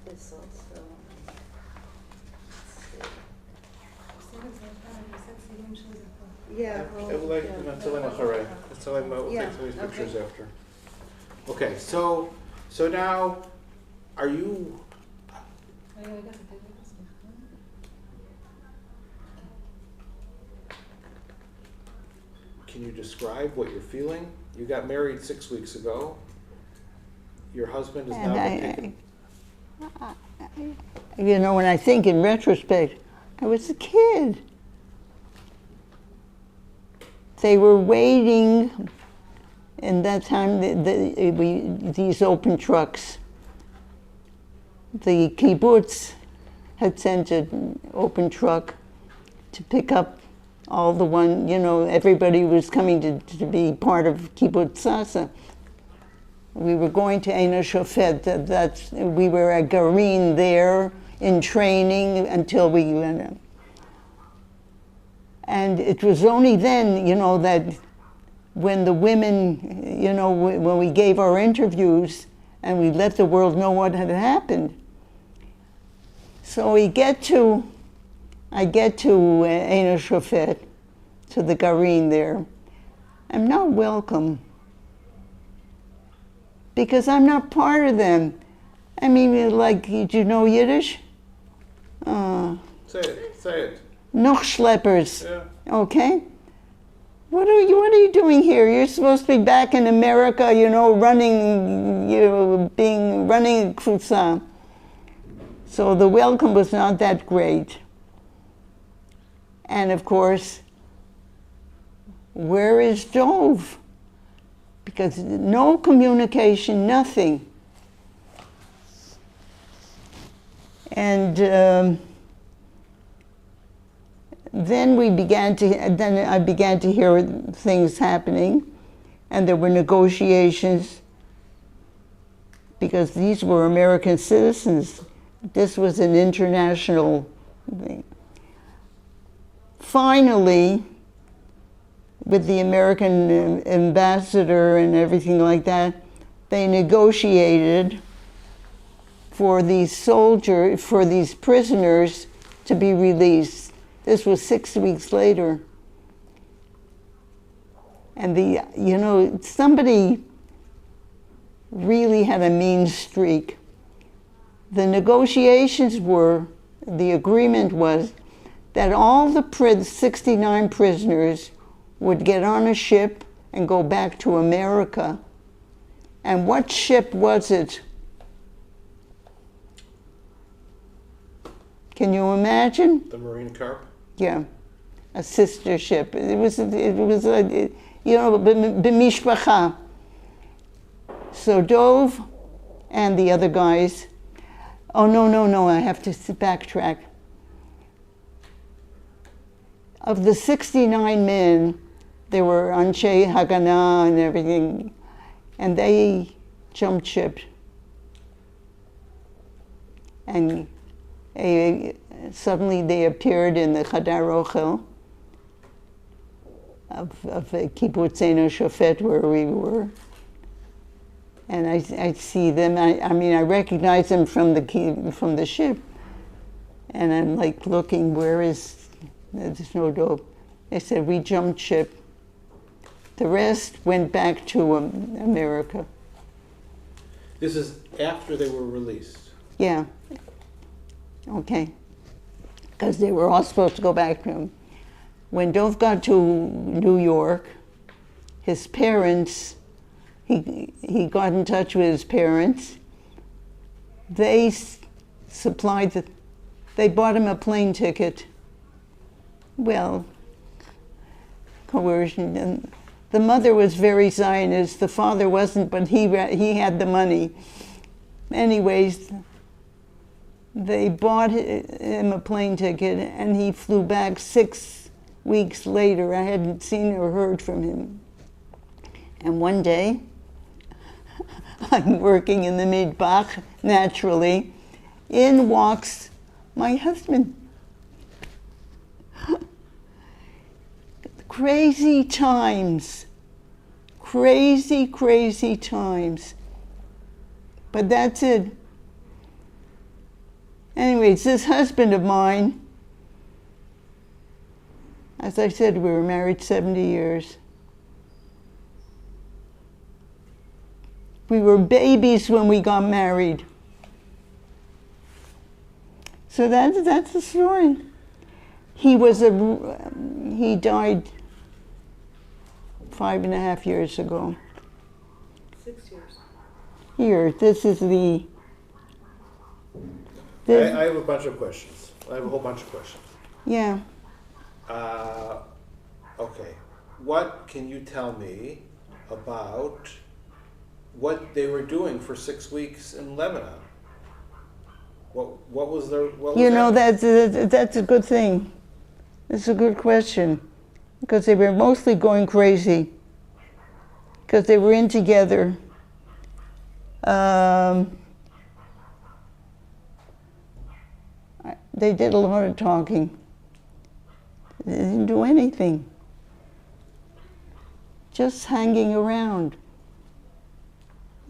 This also. Yeah. We'll take some of these pictures after. Okay, so now, are you? Can you describe what you're feeling? You got married 6 weeks ago. Your husband is now taken. When I think in retrospect, I was a kid. They were waiting, in that time, these open trucks. The kibbutz had sent an open truck to pick up all everybody was coming to be part of kibbutz Sasa. We were going to Ein HaShofet, we were at Garin there in training until we went. And it was only then, that when the women, when we gave our interviews and we let the world know what had happened. So I get to Ein HaShofet, to the Garin there. I'm not welcome, because I'm not part of them. I mean, do you know Yiddish? Say it. Noch schleppers. Yeah. Okay? What are you doing here? You're supposed to be back in America, running Kfutza. So the welcome was not that great. And of course, where is Dove? Because no communication, nothing. And then I began to hear things happening, and there were negotiations because these were American citizens. This was an international thing. Finally, with the American ambassador and everything like that, they negotiated for these prisoners to be released. This was 6 weeks later. And somebody really had a mean streak. The agreement was that all the 69 prisoners would get on a ship and go back to America. And what ship was it? Can you imagine? The Marine Corps? Yeah, a sister ship. It was b'mishpacha. So Dove and the other guys, no, I have to backtrack. Of the 69 men, there were Anshe Haganah and everything, and they jumped ship. And suddenly they appeared in the Chadar Ochel of Kibbutzeno Shofet, where we were. And I see them, I recognize them from the ship. And I'm like looking, there's no dope. They said, we jumped ship. The rest went back to America. This is after they were released? Yeah. Okay. Because they were all supposed to go back to him. When Dove got to New York, his parents, he got in touch with his parents. They they bought him a plane ticket. Well, coercion. And the mother was very Zionist, the father wasn't, but he had the money. Anyways, they bought him a plane ticket and he flew back 6 weeks later. I hadn't seen or heard from him. And one day, I'm working in the Midbach, naturally. In walks my husband. Crazy times. Crazy times. But that's it. Anyways, this husband of mine, as I said, we were married 70 years. We were babies when we got married. So that's the story. He died 5.5 years ago. 6 years. I have a bunch of questions. I have a whole bunch of questions. Yeah. Okay. What can you tell me about what they were doing for 6 weeks in Lebanon? What was their... that's a good thing. It's a good question. Because they were mostly going crazy. Because they were in together. They did a lot of talking. They didn't do anything. Just hanging around.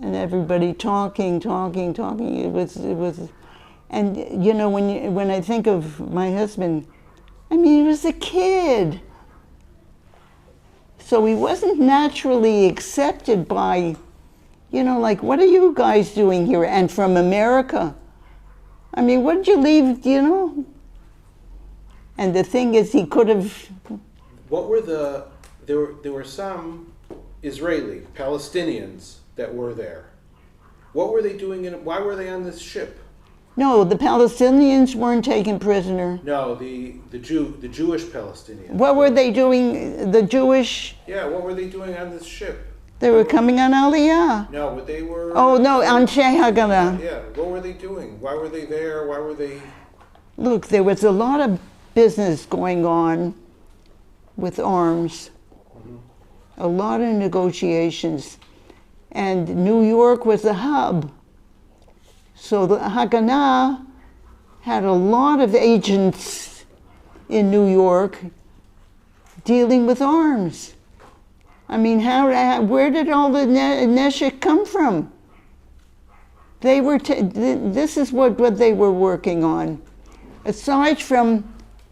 And everybody talking. It was, and when I think of my husband, he was a kid. So he wasn't naturally accepted by, what are you guys doing here? And from America. What did you leave, And the thing is, he could have... What were there were some Israeli, Palestinians that were there. What were they doing why were they on this ship? No, the Palestinians weren't taken prisoner. No, the Jewish Palestinians. What were they doing, the Jewish? Yeah, what were they doing on this ship? They were coming on Aliyah. No, but they were... Oh, no, on Sheh Haganah. Yeah, what were they doing? Why were they there? Why were they... Look, there was a lot of business going on with arms. a lot of negotiations. And New York was the hub. So the Haganah had a lot of agents in New York dealing with arms. I mean, where did all the neshek come from? They were, this is what they were working on. Aside from,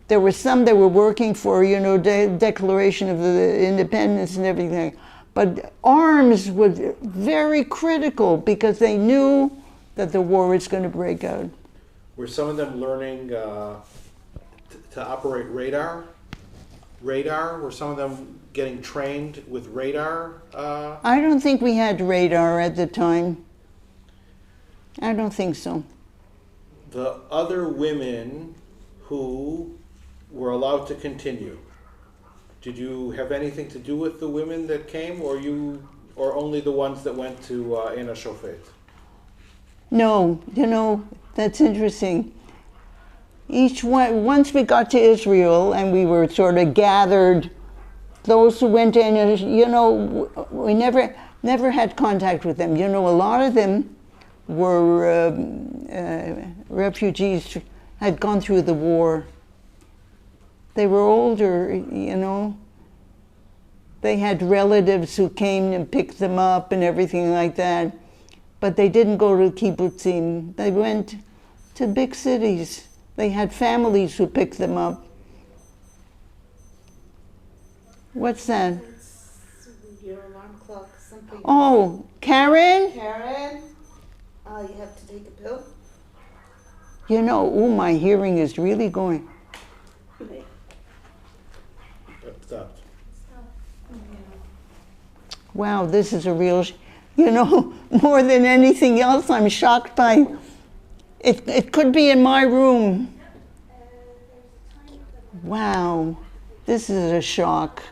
there were some that were working for, the Declaration of the Independence and everything. But arms was very critical because they knew that the war was going to break out. Were some of them learning to operate radar? Were some of them getting trained with radar? I don't think we had radar at the time. I don't think so. The other women who were allowed to continue, did you have anything to do with the women that came, or only the ones that went to Ein HaShofet? No, that's interesting. Each one, once we got to Israel and we were sort of gathered, those who went in, we never had contact with them. A lot of them were refugees, had gone through the war. They were older, They had relatives who came and picked them up and everything like that. But they didn't go to kibbutzim. They went to big cities. They had families who picked them up. What's that? It's your alarm clock, something. Oh, Karen? Karen, you have to take a pill? My hearing is really going. Stopped. Wow, this is a real, more than anything else, I'm shocked by, it could be in my room. Wow, this is a shock.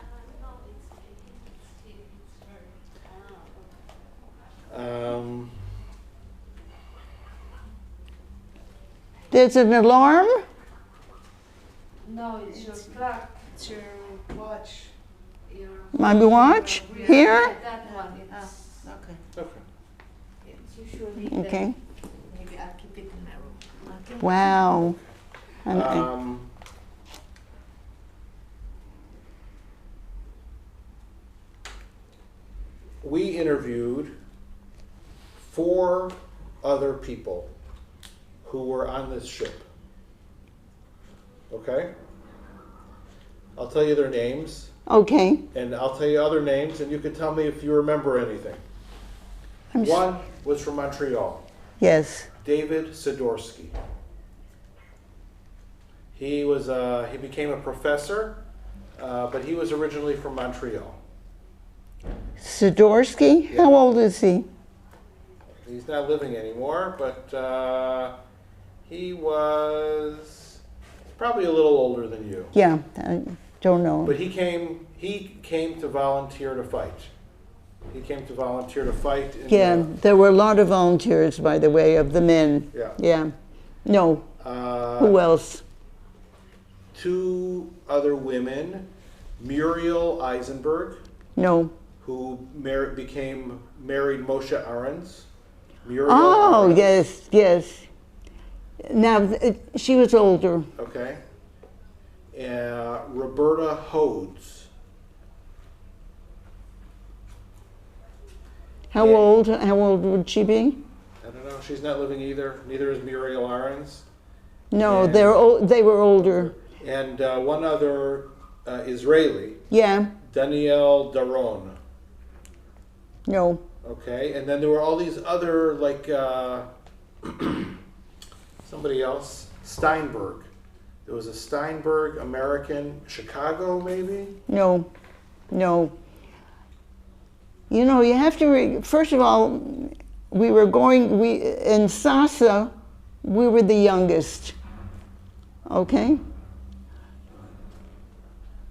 There's an alarm? No, it's your clock. It's your watch. My watch? Here? That one. Okay. Okay. It's usually Okay. maybe I'll keep it in my room. Okay. Wow. We interviewed 4 other people who were on this ship. Okay? I'll tell you their names, Okay. and I'll tell you other names, and you can tell me if you remember anything. One was from Montreal, Yes. David Sidorsky. He became a professor, but he was originally from Montreal. Sidorsky? Yeah. How old is he? He's not living anymore, but he was probably a little older than you. Yeah, I don't know. But he came to volunteer to fight. He came to volunteer to fight. Yeah, there were a lot of volunteers, by the way, of the men. Yeah. Yeah. No. Who else? 2 other women, Muriel Eisenberg, No. who married Moshe Ahrens. Muriel Oh, Ahrens. yes. Now, she was older. Okay. Roberta Hodes. How Yeah. old? How old would she be? I don't know. She's not living either. Neither is Muriel Ahrens. No, And- they were older. And one other Israeli, Yeah. Danielle Daron. No. Okay, and then there were all these other, like, somebody else, Steinberg. There was a Steinberg, American, Chicago maybe? No. You have to, first of all, in Sasa, we were the youngest, okay?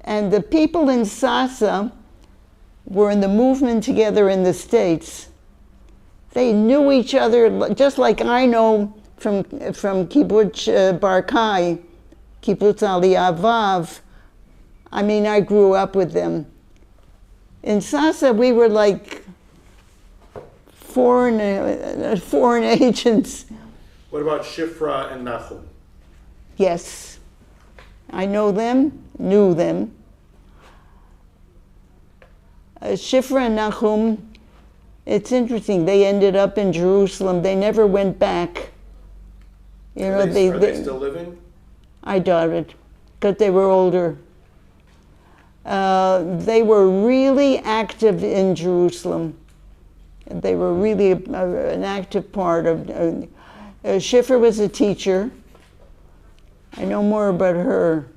And the people in Sasa were in the movement together in the States. They knew each other, just like I know from Kibbutz Barkai, Kibbutz Aliyah Vav. I mean, I grew up with them. In Sasa, we were like foreign agents. What about Shifra and Nachum? Yes, I know them, knew them. Shifra and Nachum, it's interesting. They ended up in Jerusalem. They never went back. You know, Are they still living? I doubt it, because they were older. They were really active in Jerusalem. They were really an active part of. Schiffer was a teacher. I know more about her.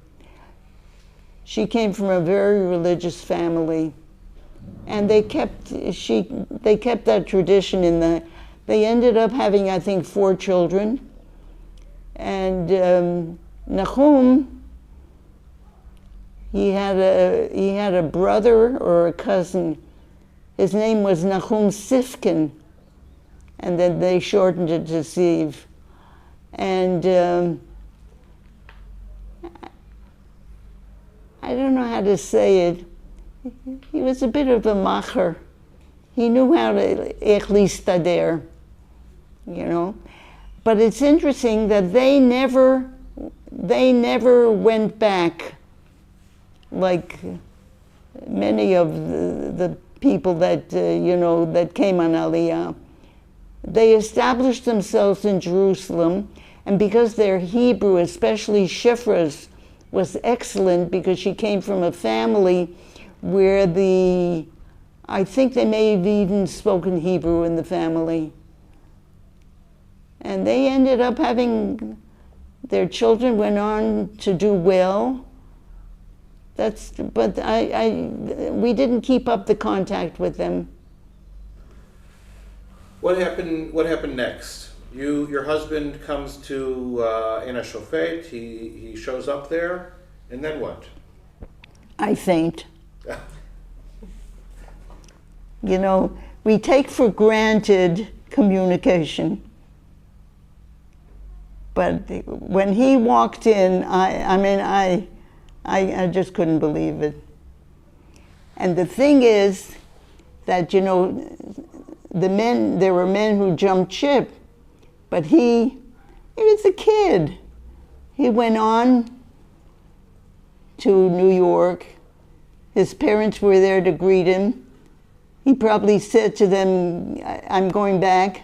She came from a very religious family, and they kept that tradition in the. They ended up having, I think, 4 children, and Nachum. He had a brother or a cousin. His name was Nachum Sifkin, and then they shortened it to Ziv. And I don't know how to say it. He was a bit of a macher. He knew how to ech listader, you know. But it's interesting that they never went back like many of the people that, you know, that came on Aliyah. They established themselves in Jerusalem, and because their Hebrew, especially Shifra's, was excellent because she came from a family where I think they may have even spoken Hebrew in the family. And they ended up having, their children went on to do well. But we didn't keep up the contact with them. What happened next? Your husband comes to Ein HaShofet, he shows up there, and then what? I faint. You know, we take for granted communication. But when he walked in, I just couldn't believe it. And the thing is that, you know, there were men who jumped ship, but he was a kid. He went on to New York. His parents were there to greet him. He probably said to them, I'm going back.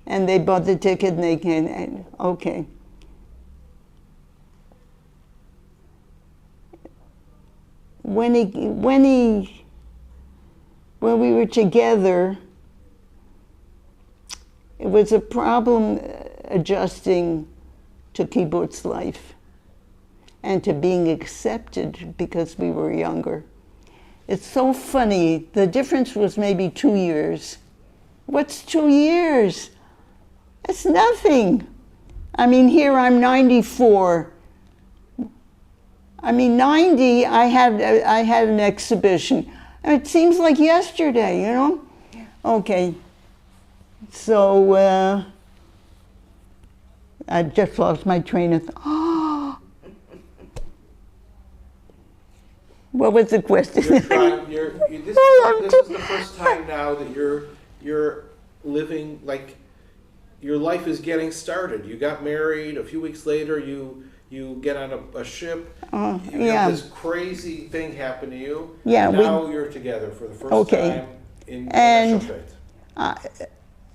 And they bought the ticket and they came, okay. When we were together, it was a problem adjusting to kibbutz life and to being accepted because we were younger. It's so funny. The difference was maybe 2 years. What's 2 years? It's nothing. I mean, here I'm 94. I mean, 90, I had an exhibition. It seems like yesterday, you know? Okay. So, I just lost my train of thought. What was the question? This is the first time now that you're living, like, your life is getting started. You got married, a few weeks later you get on a ship. You have this crazy thing happen to you. Yeah, and now you're together for the first time in Shofet.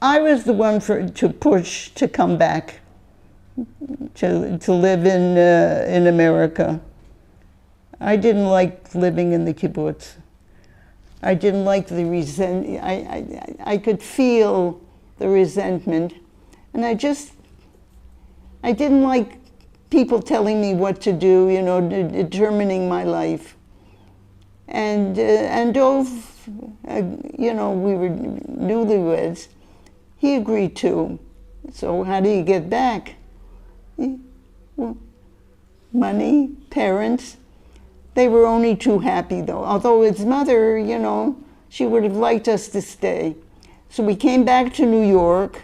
I was the one to push to come back to live in America. I didn't like living in the kibbutz. I didn't like the resentment. I could feel the resentment, and I didn't like people telling me what to do, you know, determining my life. And Dov, you know, we were newlyweds. He agreed too. So how do you get back? Well, money, parents. They were only too happy though. Although his mother, you know, she would have liked us to stay. So we came back to New York.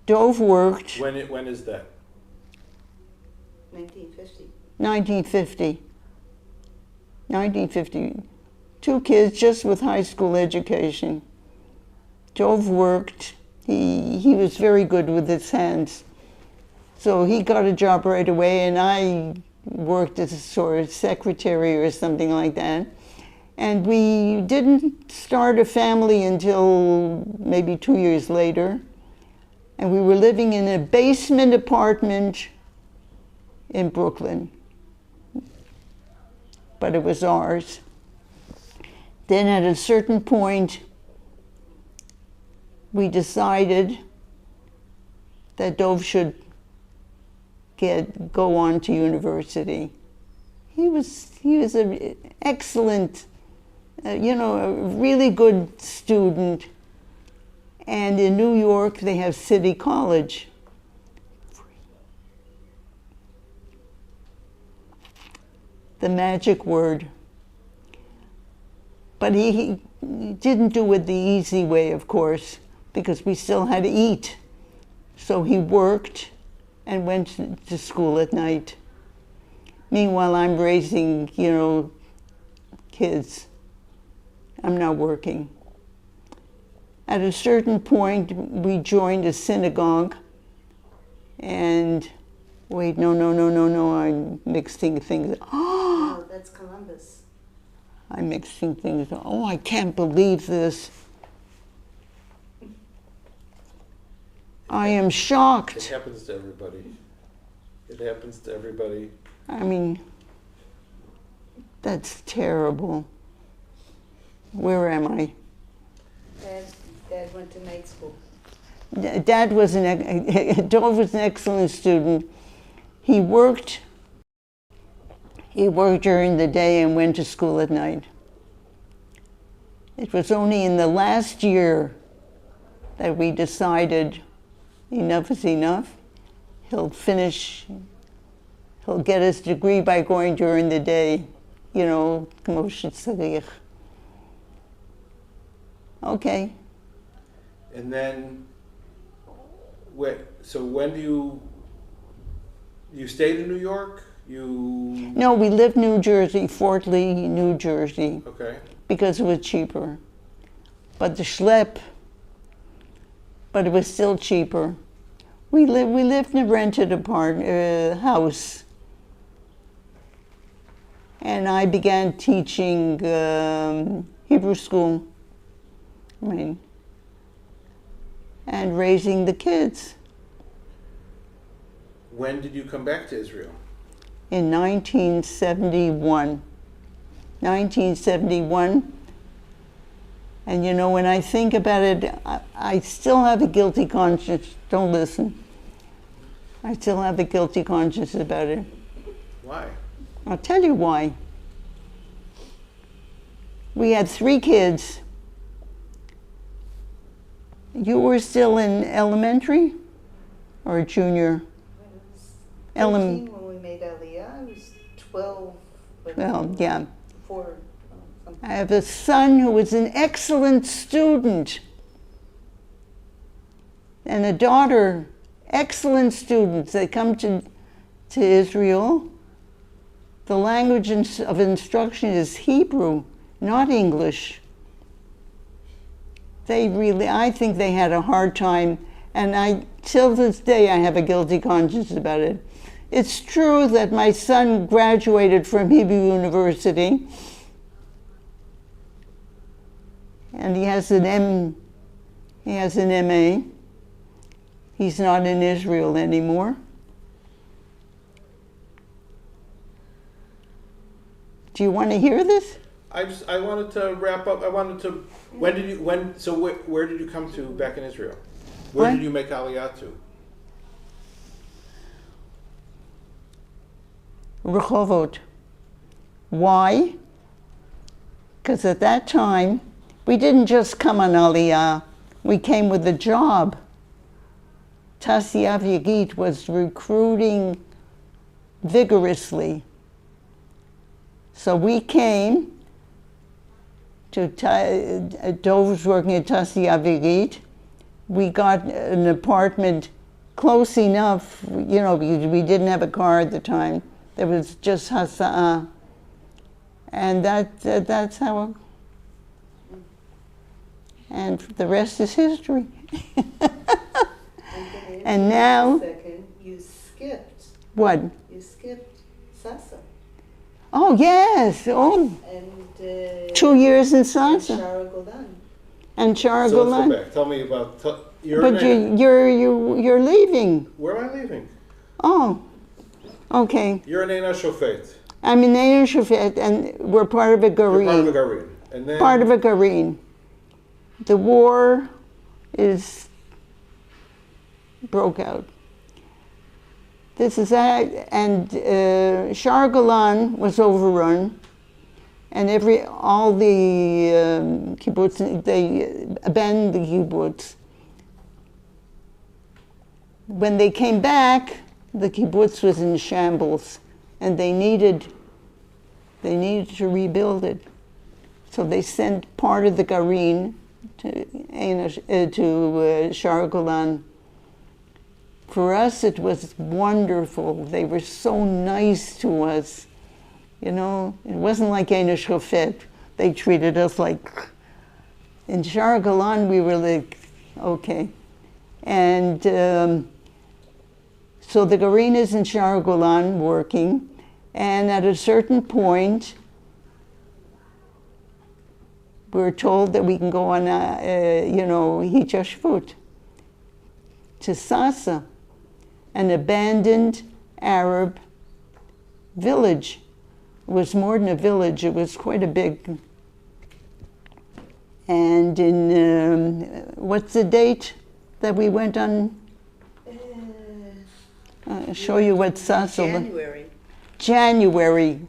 Dov worked. When is that? 1950. 1950. 1950. 2 kids just with high school education. Dov worked. He was very good with his hands. So he got a job right away, and I worked as a sort of secretary or something like that. And we didn't start a family until maybe 2 years later. And we were living in a basement apartment in Brooklyn. But it was ours. Then at a certain point, we decided that Dov should go on to university. He was an excellent, a really good student. And in New York, they have City College. The magic word. But he didn't do it the easy way, of course, because we still had to eat. So he worked and went to school at night. Meanwhile, I'm raising, kids. I'm not working. At a certain point, we joined a synagogue, and wait, no, I'm mixing things. Oh, that's Columbus. I'm mixing things. Oh, I can't believe this. I am shocked. It happens to everybody. It happens to everybody. I mean, that's terrible. Where am I? Dad went to night school. Dad was Dov was an excellent student. He worked during the day and went to school at night. It was only in the last year that we decided enough is enough. He'll get his degree by going during the day, כמו שצריך. Okay. And then, so when do you stayed in New York? No, we lived in New Jersey, Fort Lee, New Jersey. Okay. Because it was cheaper. But the schlep, but it was still cheaper. We lived in a rented house. And I began teaching Hebrew school. And raising the kids. When did you come back to Israel? In 1971. 1971. And when I think about it, I still have a guilty conscience. Don't listen. I still have a guilty conscience about it. Why? I'll tell you why. We had 3 kids. You were still in elementary or junior? I was 13 when we made Aliyah. I was 12. Well, yeah. 4. I have a son who was an excellent student, and a daughter, excellent students. They come to Israel. The language of instruction is Hebrew, not English. I think they had a hard time, and till this day, I have a guilty conscience about it. It's true that my son graduated from Hebrew University, and he has an MA. He's not in Israel anymore. Do you want to hear this? I wanted to wrap up. Where did you come to back in Israel? Where did you make Aliyah to? Rehovot. Why? Because at that time, we didn't just come on Aliyah, we came with a job. Tasiav Yagit was recruiting vigorously. So we came to, Dov was working at Tasiav Yagit. We got an apartment close enough, because we didn't have a car at the time. There was just Hasa'ah. And that's how And the rest is history. And now... Second, you skipped. What? You skipped Sasa. Oh, yes. Oh, And 2 years in and Sasa. Shara Golan. And Shara So let's Golan. go back. Tell me about, your But name. you're leaving. Where am I leaving? Oh, okay. You're an Eina Shofet. I'm in Eina Shofet, and we're part of a You're part of Garin. the Garin. And then Part of a Garin. The war is broke out. This is that, and Shara Golan was overrun, and all the kibbutz, they abandoned the kibbutz. When they came back, the kibbutz was in shambles, and they needed to rebuild it. So they sent part of the Garin to Shara Golan. For us, it was wonderful. They were so nice to us. You know, it wasn't like Eina Shofet. They treated us like, in Shara Golan, we were like, okay. And so the Garin is in Shara Golan working, and at a certain point, we're told that we can go on, Hitchashvut to Sasa, an abandoned Arab village. It was more than a village, it was quite a big. And in, what's the date that we went on? Show you what Sasa. January. January.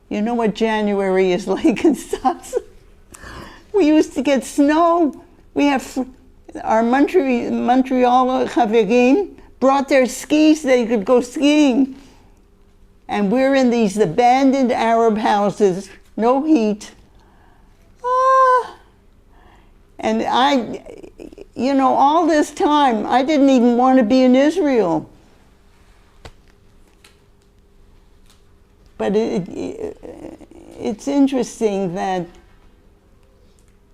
You know what January is like in Sasa? We used to get snow. We have our Montreal Chaverin brought their skis, they could go skiing. And we're in these abandoned Arab houses, no heat. And all this time, I didn't even want to be in Israel. But it's interesting that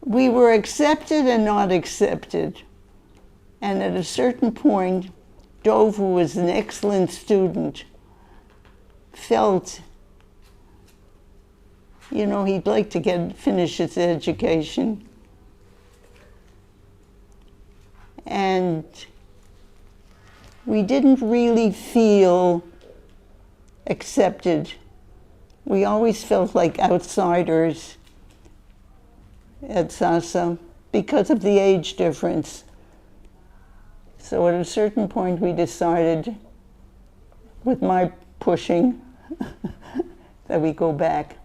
we were accepted and not accepted. And at a certain point, Dov, who was an excellent student, felt, he'd like to finish his education. And we didn't really feel accepted. We always felt like outsiders at Sasa because of the age difference. So at a certain point we decided, with my pushing, that we go back.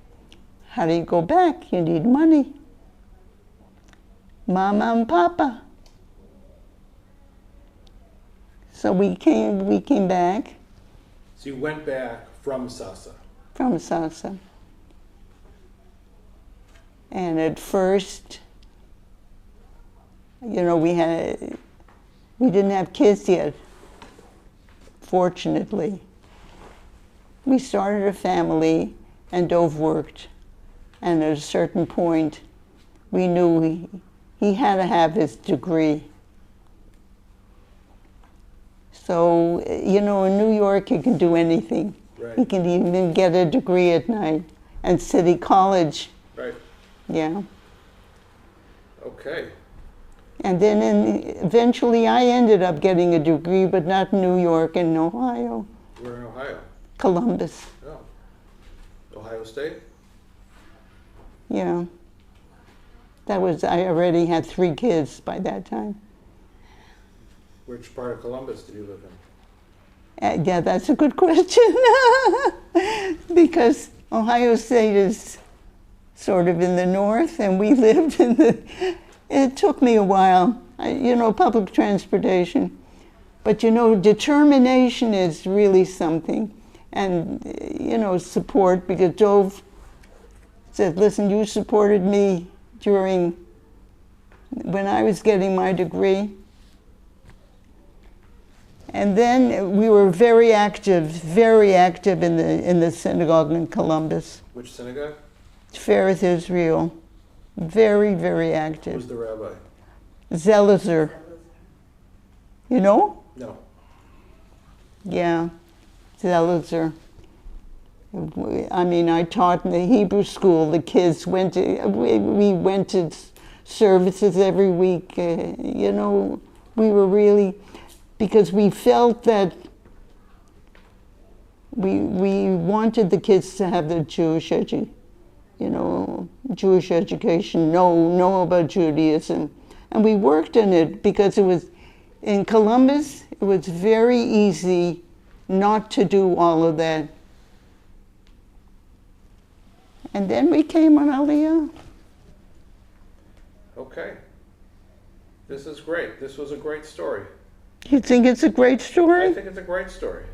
How do you go back? You need money. Mama and Papa. So we came back. So you went back from Sasa. From Sasa. And at first, we didn't have kids yet, fortunately. We started a family, and Dov worked. And at a certain point, we knew he had to have his degree. So, in New York, you can do anything. Right. You can even get a degree at night. And City College. Right. Yeah. Okay. And then eventually I ended up getting a degree, but not in New York, in Ohio. We're in Ohio. Columbus. Oh. Ohio State? Yeah. I already had 3 kids by that time. Which part of Columbus did you live in? Yeah, that's a good question. Because Ohio State is sort of in the north, and we lived it took me a while, public transportation. But determination is really something. And, support, because Dov said, listen, you supported me when I was getting my degree. And then we were very active in the synagogue in Columbus. Which synagogue? Tifereth Israel, Very, very Who's active. the rabbi? Zelizer, you know? No. Yeah, Zelizer. I mean, I taught in the Hebrew school. The kids went to, we went to services every week. You know, we were really, because we felt that we wanted the kids to have the Jewish Jewish education, know about Judaism. And we worked in it because it was, in Columbus, it was very easy not to do all of that. And then we came on Aliyah. Okay. This is great. This was a great story. You think it's a great I story? think it's a great story.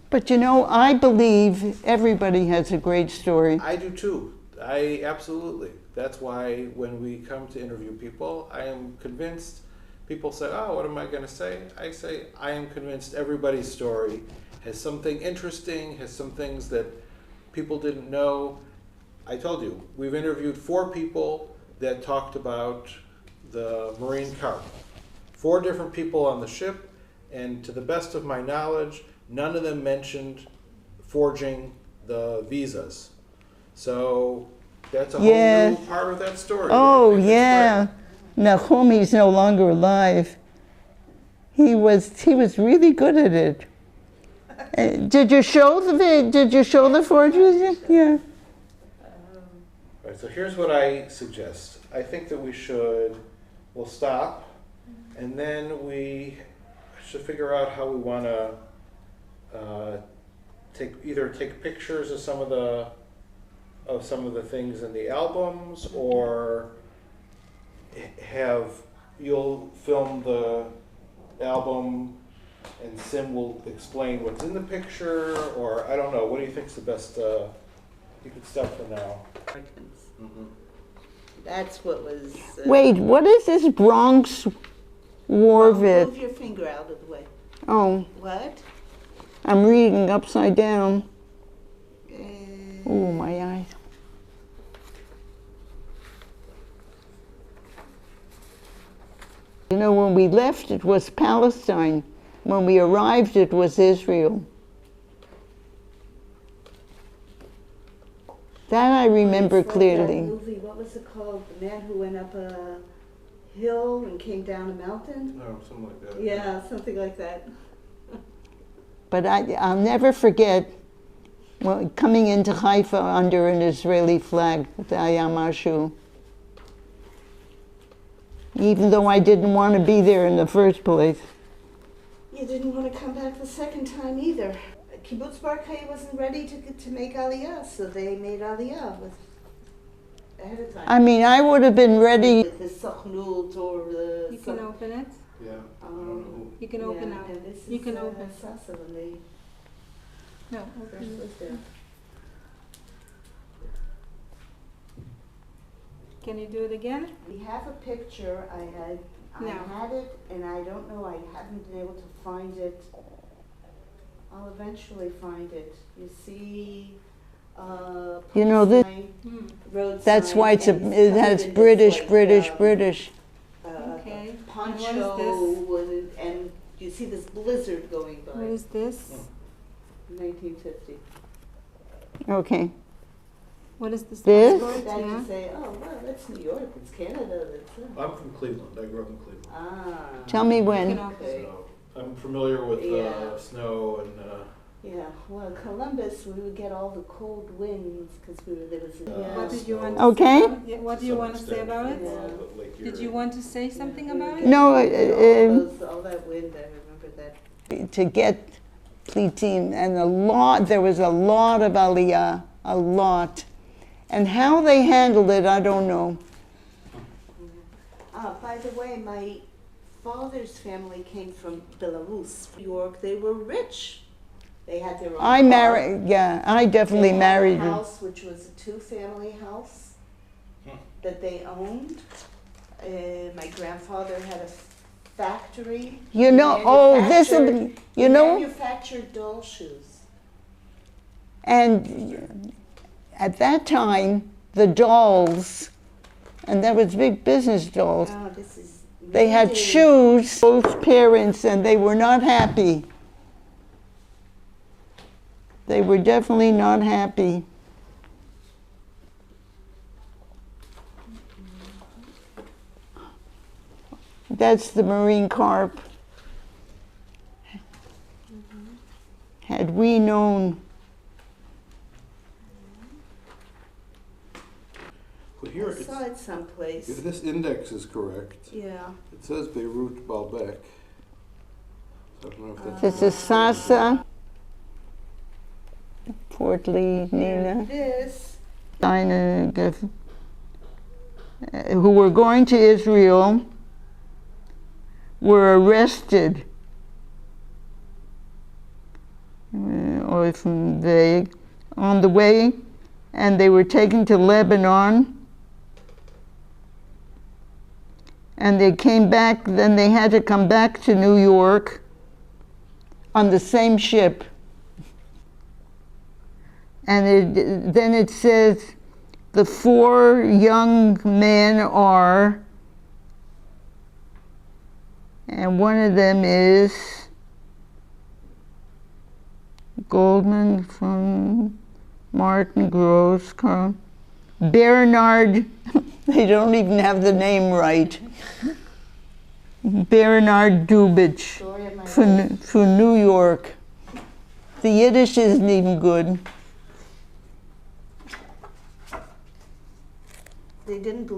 But you know, I believe everybody has a great story. I do too. I absolutely. That's why when we come to interview people, I am convinced. People say, oh, what am I going to say? I say, I am convinced everybody's story has something interesting, has some things that people didn't know. I told you, we've interviewed 4 people that talked about the Marine Corps. 4 different people on the ship, and to the best of my knowledge, none of them mentioned forging the visas. So that's a whole Yeah. new part of that story. Oh, I think it's yeah. great. Nahumi's no longer alive. He was really good at it. Did you show the forgeries? Yeah. All right, so here's what I suggest. I think that we'll stop, and then we should figure out how we want to take pictures of some of the things in the albums, or you'll film the album and Sim will explain what's in the picture, or I don't know. What do you think's the best? You could stop for now. That's what was... Wait, what is this Bronx War vid? Move your finger out of the way. Oh, What? I'm reading upside down. Uh, Oh, my eyes. You know, when we left, it was Palestine. When we arrived, it was Israel. That I remember it's like clearly. that movie, what was it called? The man who went up a hill and came down a mountain? Oh, something like that. Yeah, something like that. But I'll never forget coming into Haifa under an Israeli flag, the Ayamashu. Even though I didn't want to be there in the first place. You didn't want to come back the second time either. Kibbutz Barkay wasn't ready to make Aliyah, so they made Aliyah ahead of time. I mean, I would have been ready. The Sochnut or the... You can open it. Yeah. You can open yeah, now. and this You is, can open. Sasa when they No, first open. lived there. Can you do it again? We have a picture, I No. had it, and I don't know, I haven't been able to find it. I'll eventually find it. You see, You know, this, road that's sign, why it's and it covered has in this, British, like, British. Okay. Poncho, And what is and you see this blizzard going by. What is this? 1950. Okay. What is this? This? passport? That Yeah. you say, oh, well, that's New York, it's Canada, that's... I'm from Cleveland. I grew up in Cleveland. Ah. Tell me You can when. open. Okay. So I'm familiar with Yeah. snow and Yeah, well, Columbus, we would get all the cold winds because there was a... What did you want to Okay. say about it? What do you want to say about it? Yeah. Did you want to say something about it? No, all that wind, I remember that. to get Plitim, and there was a lot of Aliyah, a lot. And how they handled it, I don't know. By the way, my father's family came from Belarus, New York. They were rich. They had their own I car. married, yeah, I definitely They married. had a house which was a 2-family house that they owned. My grandfather had a factory. You know, He manufactured doll shoes. And at that time, the dolls And that was big business, dolls. Oh, this is They had really- shoes, both parents, and they were not happy. They were definitely not happy. That's the marine carp. Had we known. Well, here I it's, saw it someplace. if this index is correct, Yeah. it says Beirut Baalbek. So I don't know if that's. This is Sasa, Fort Lee, Nina, This. Dinah, who were going to Israel, were arrested. Or from vague, on the way, and they were taken to Lebanon. And they came back, then they had to come back to New York on the same ship. And then it says the 4 young men are, and one of them is Goldman from Martin Gross, Carl. Bernard, they don't even have the name right. Bernard Goobich for New York. The Yiddish isn't even good. They didn't believe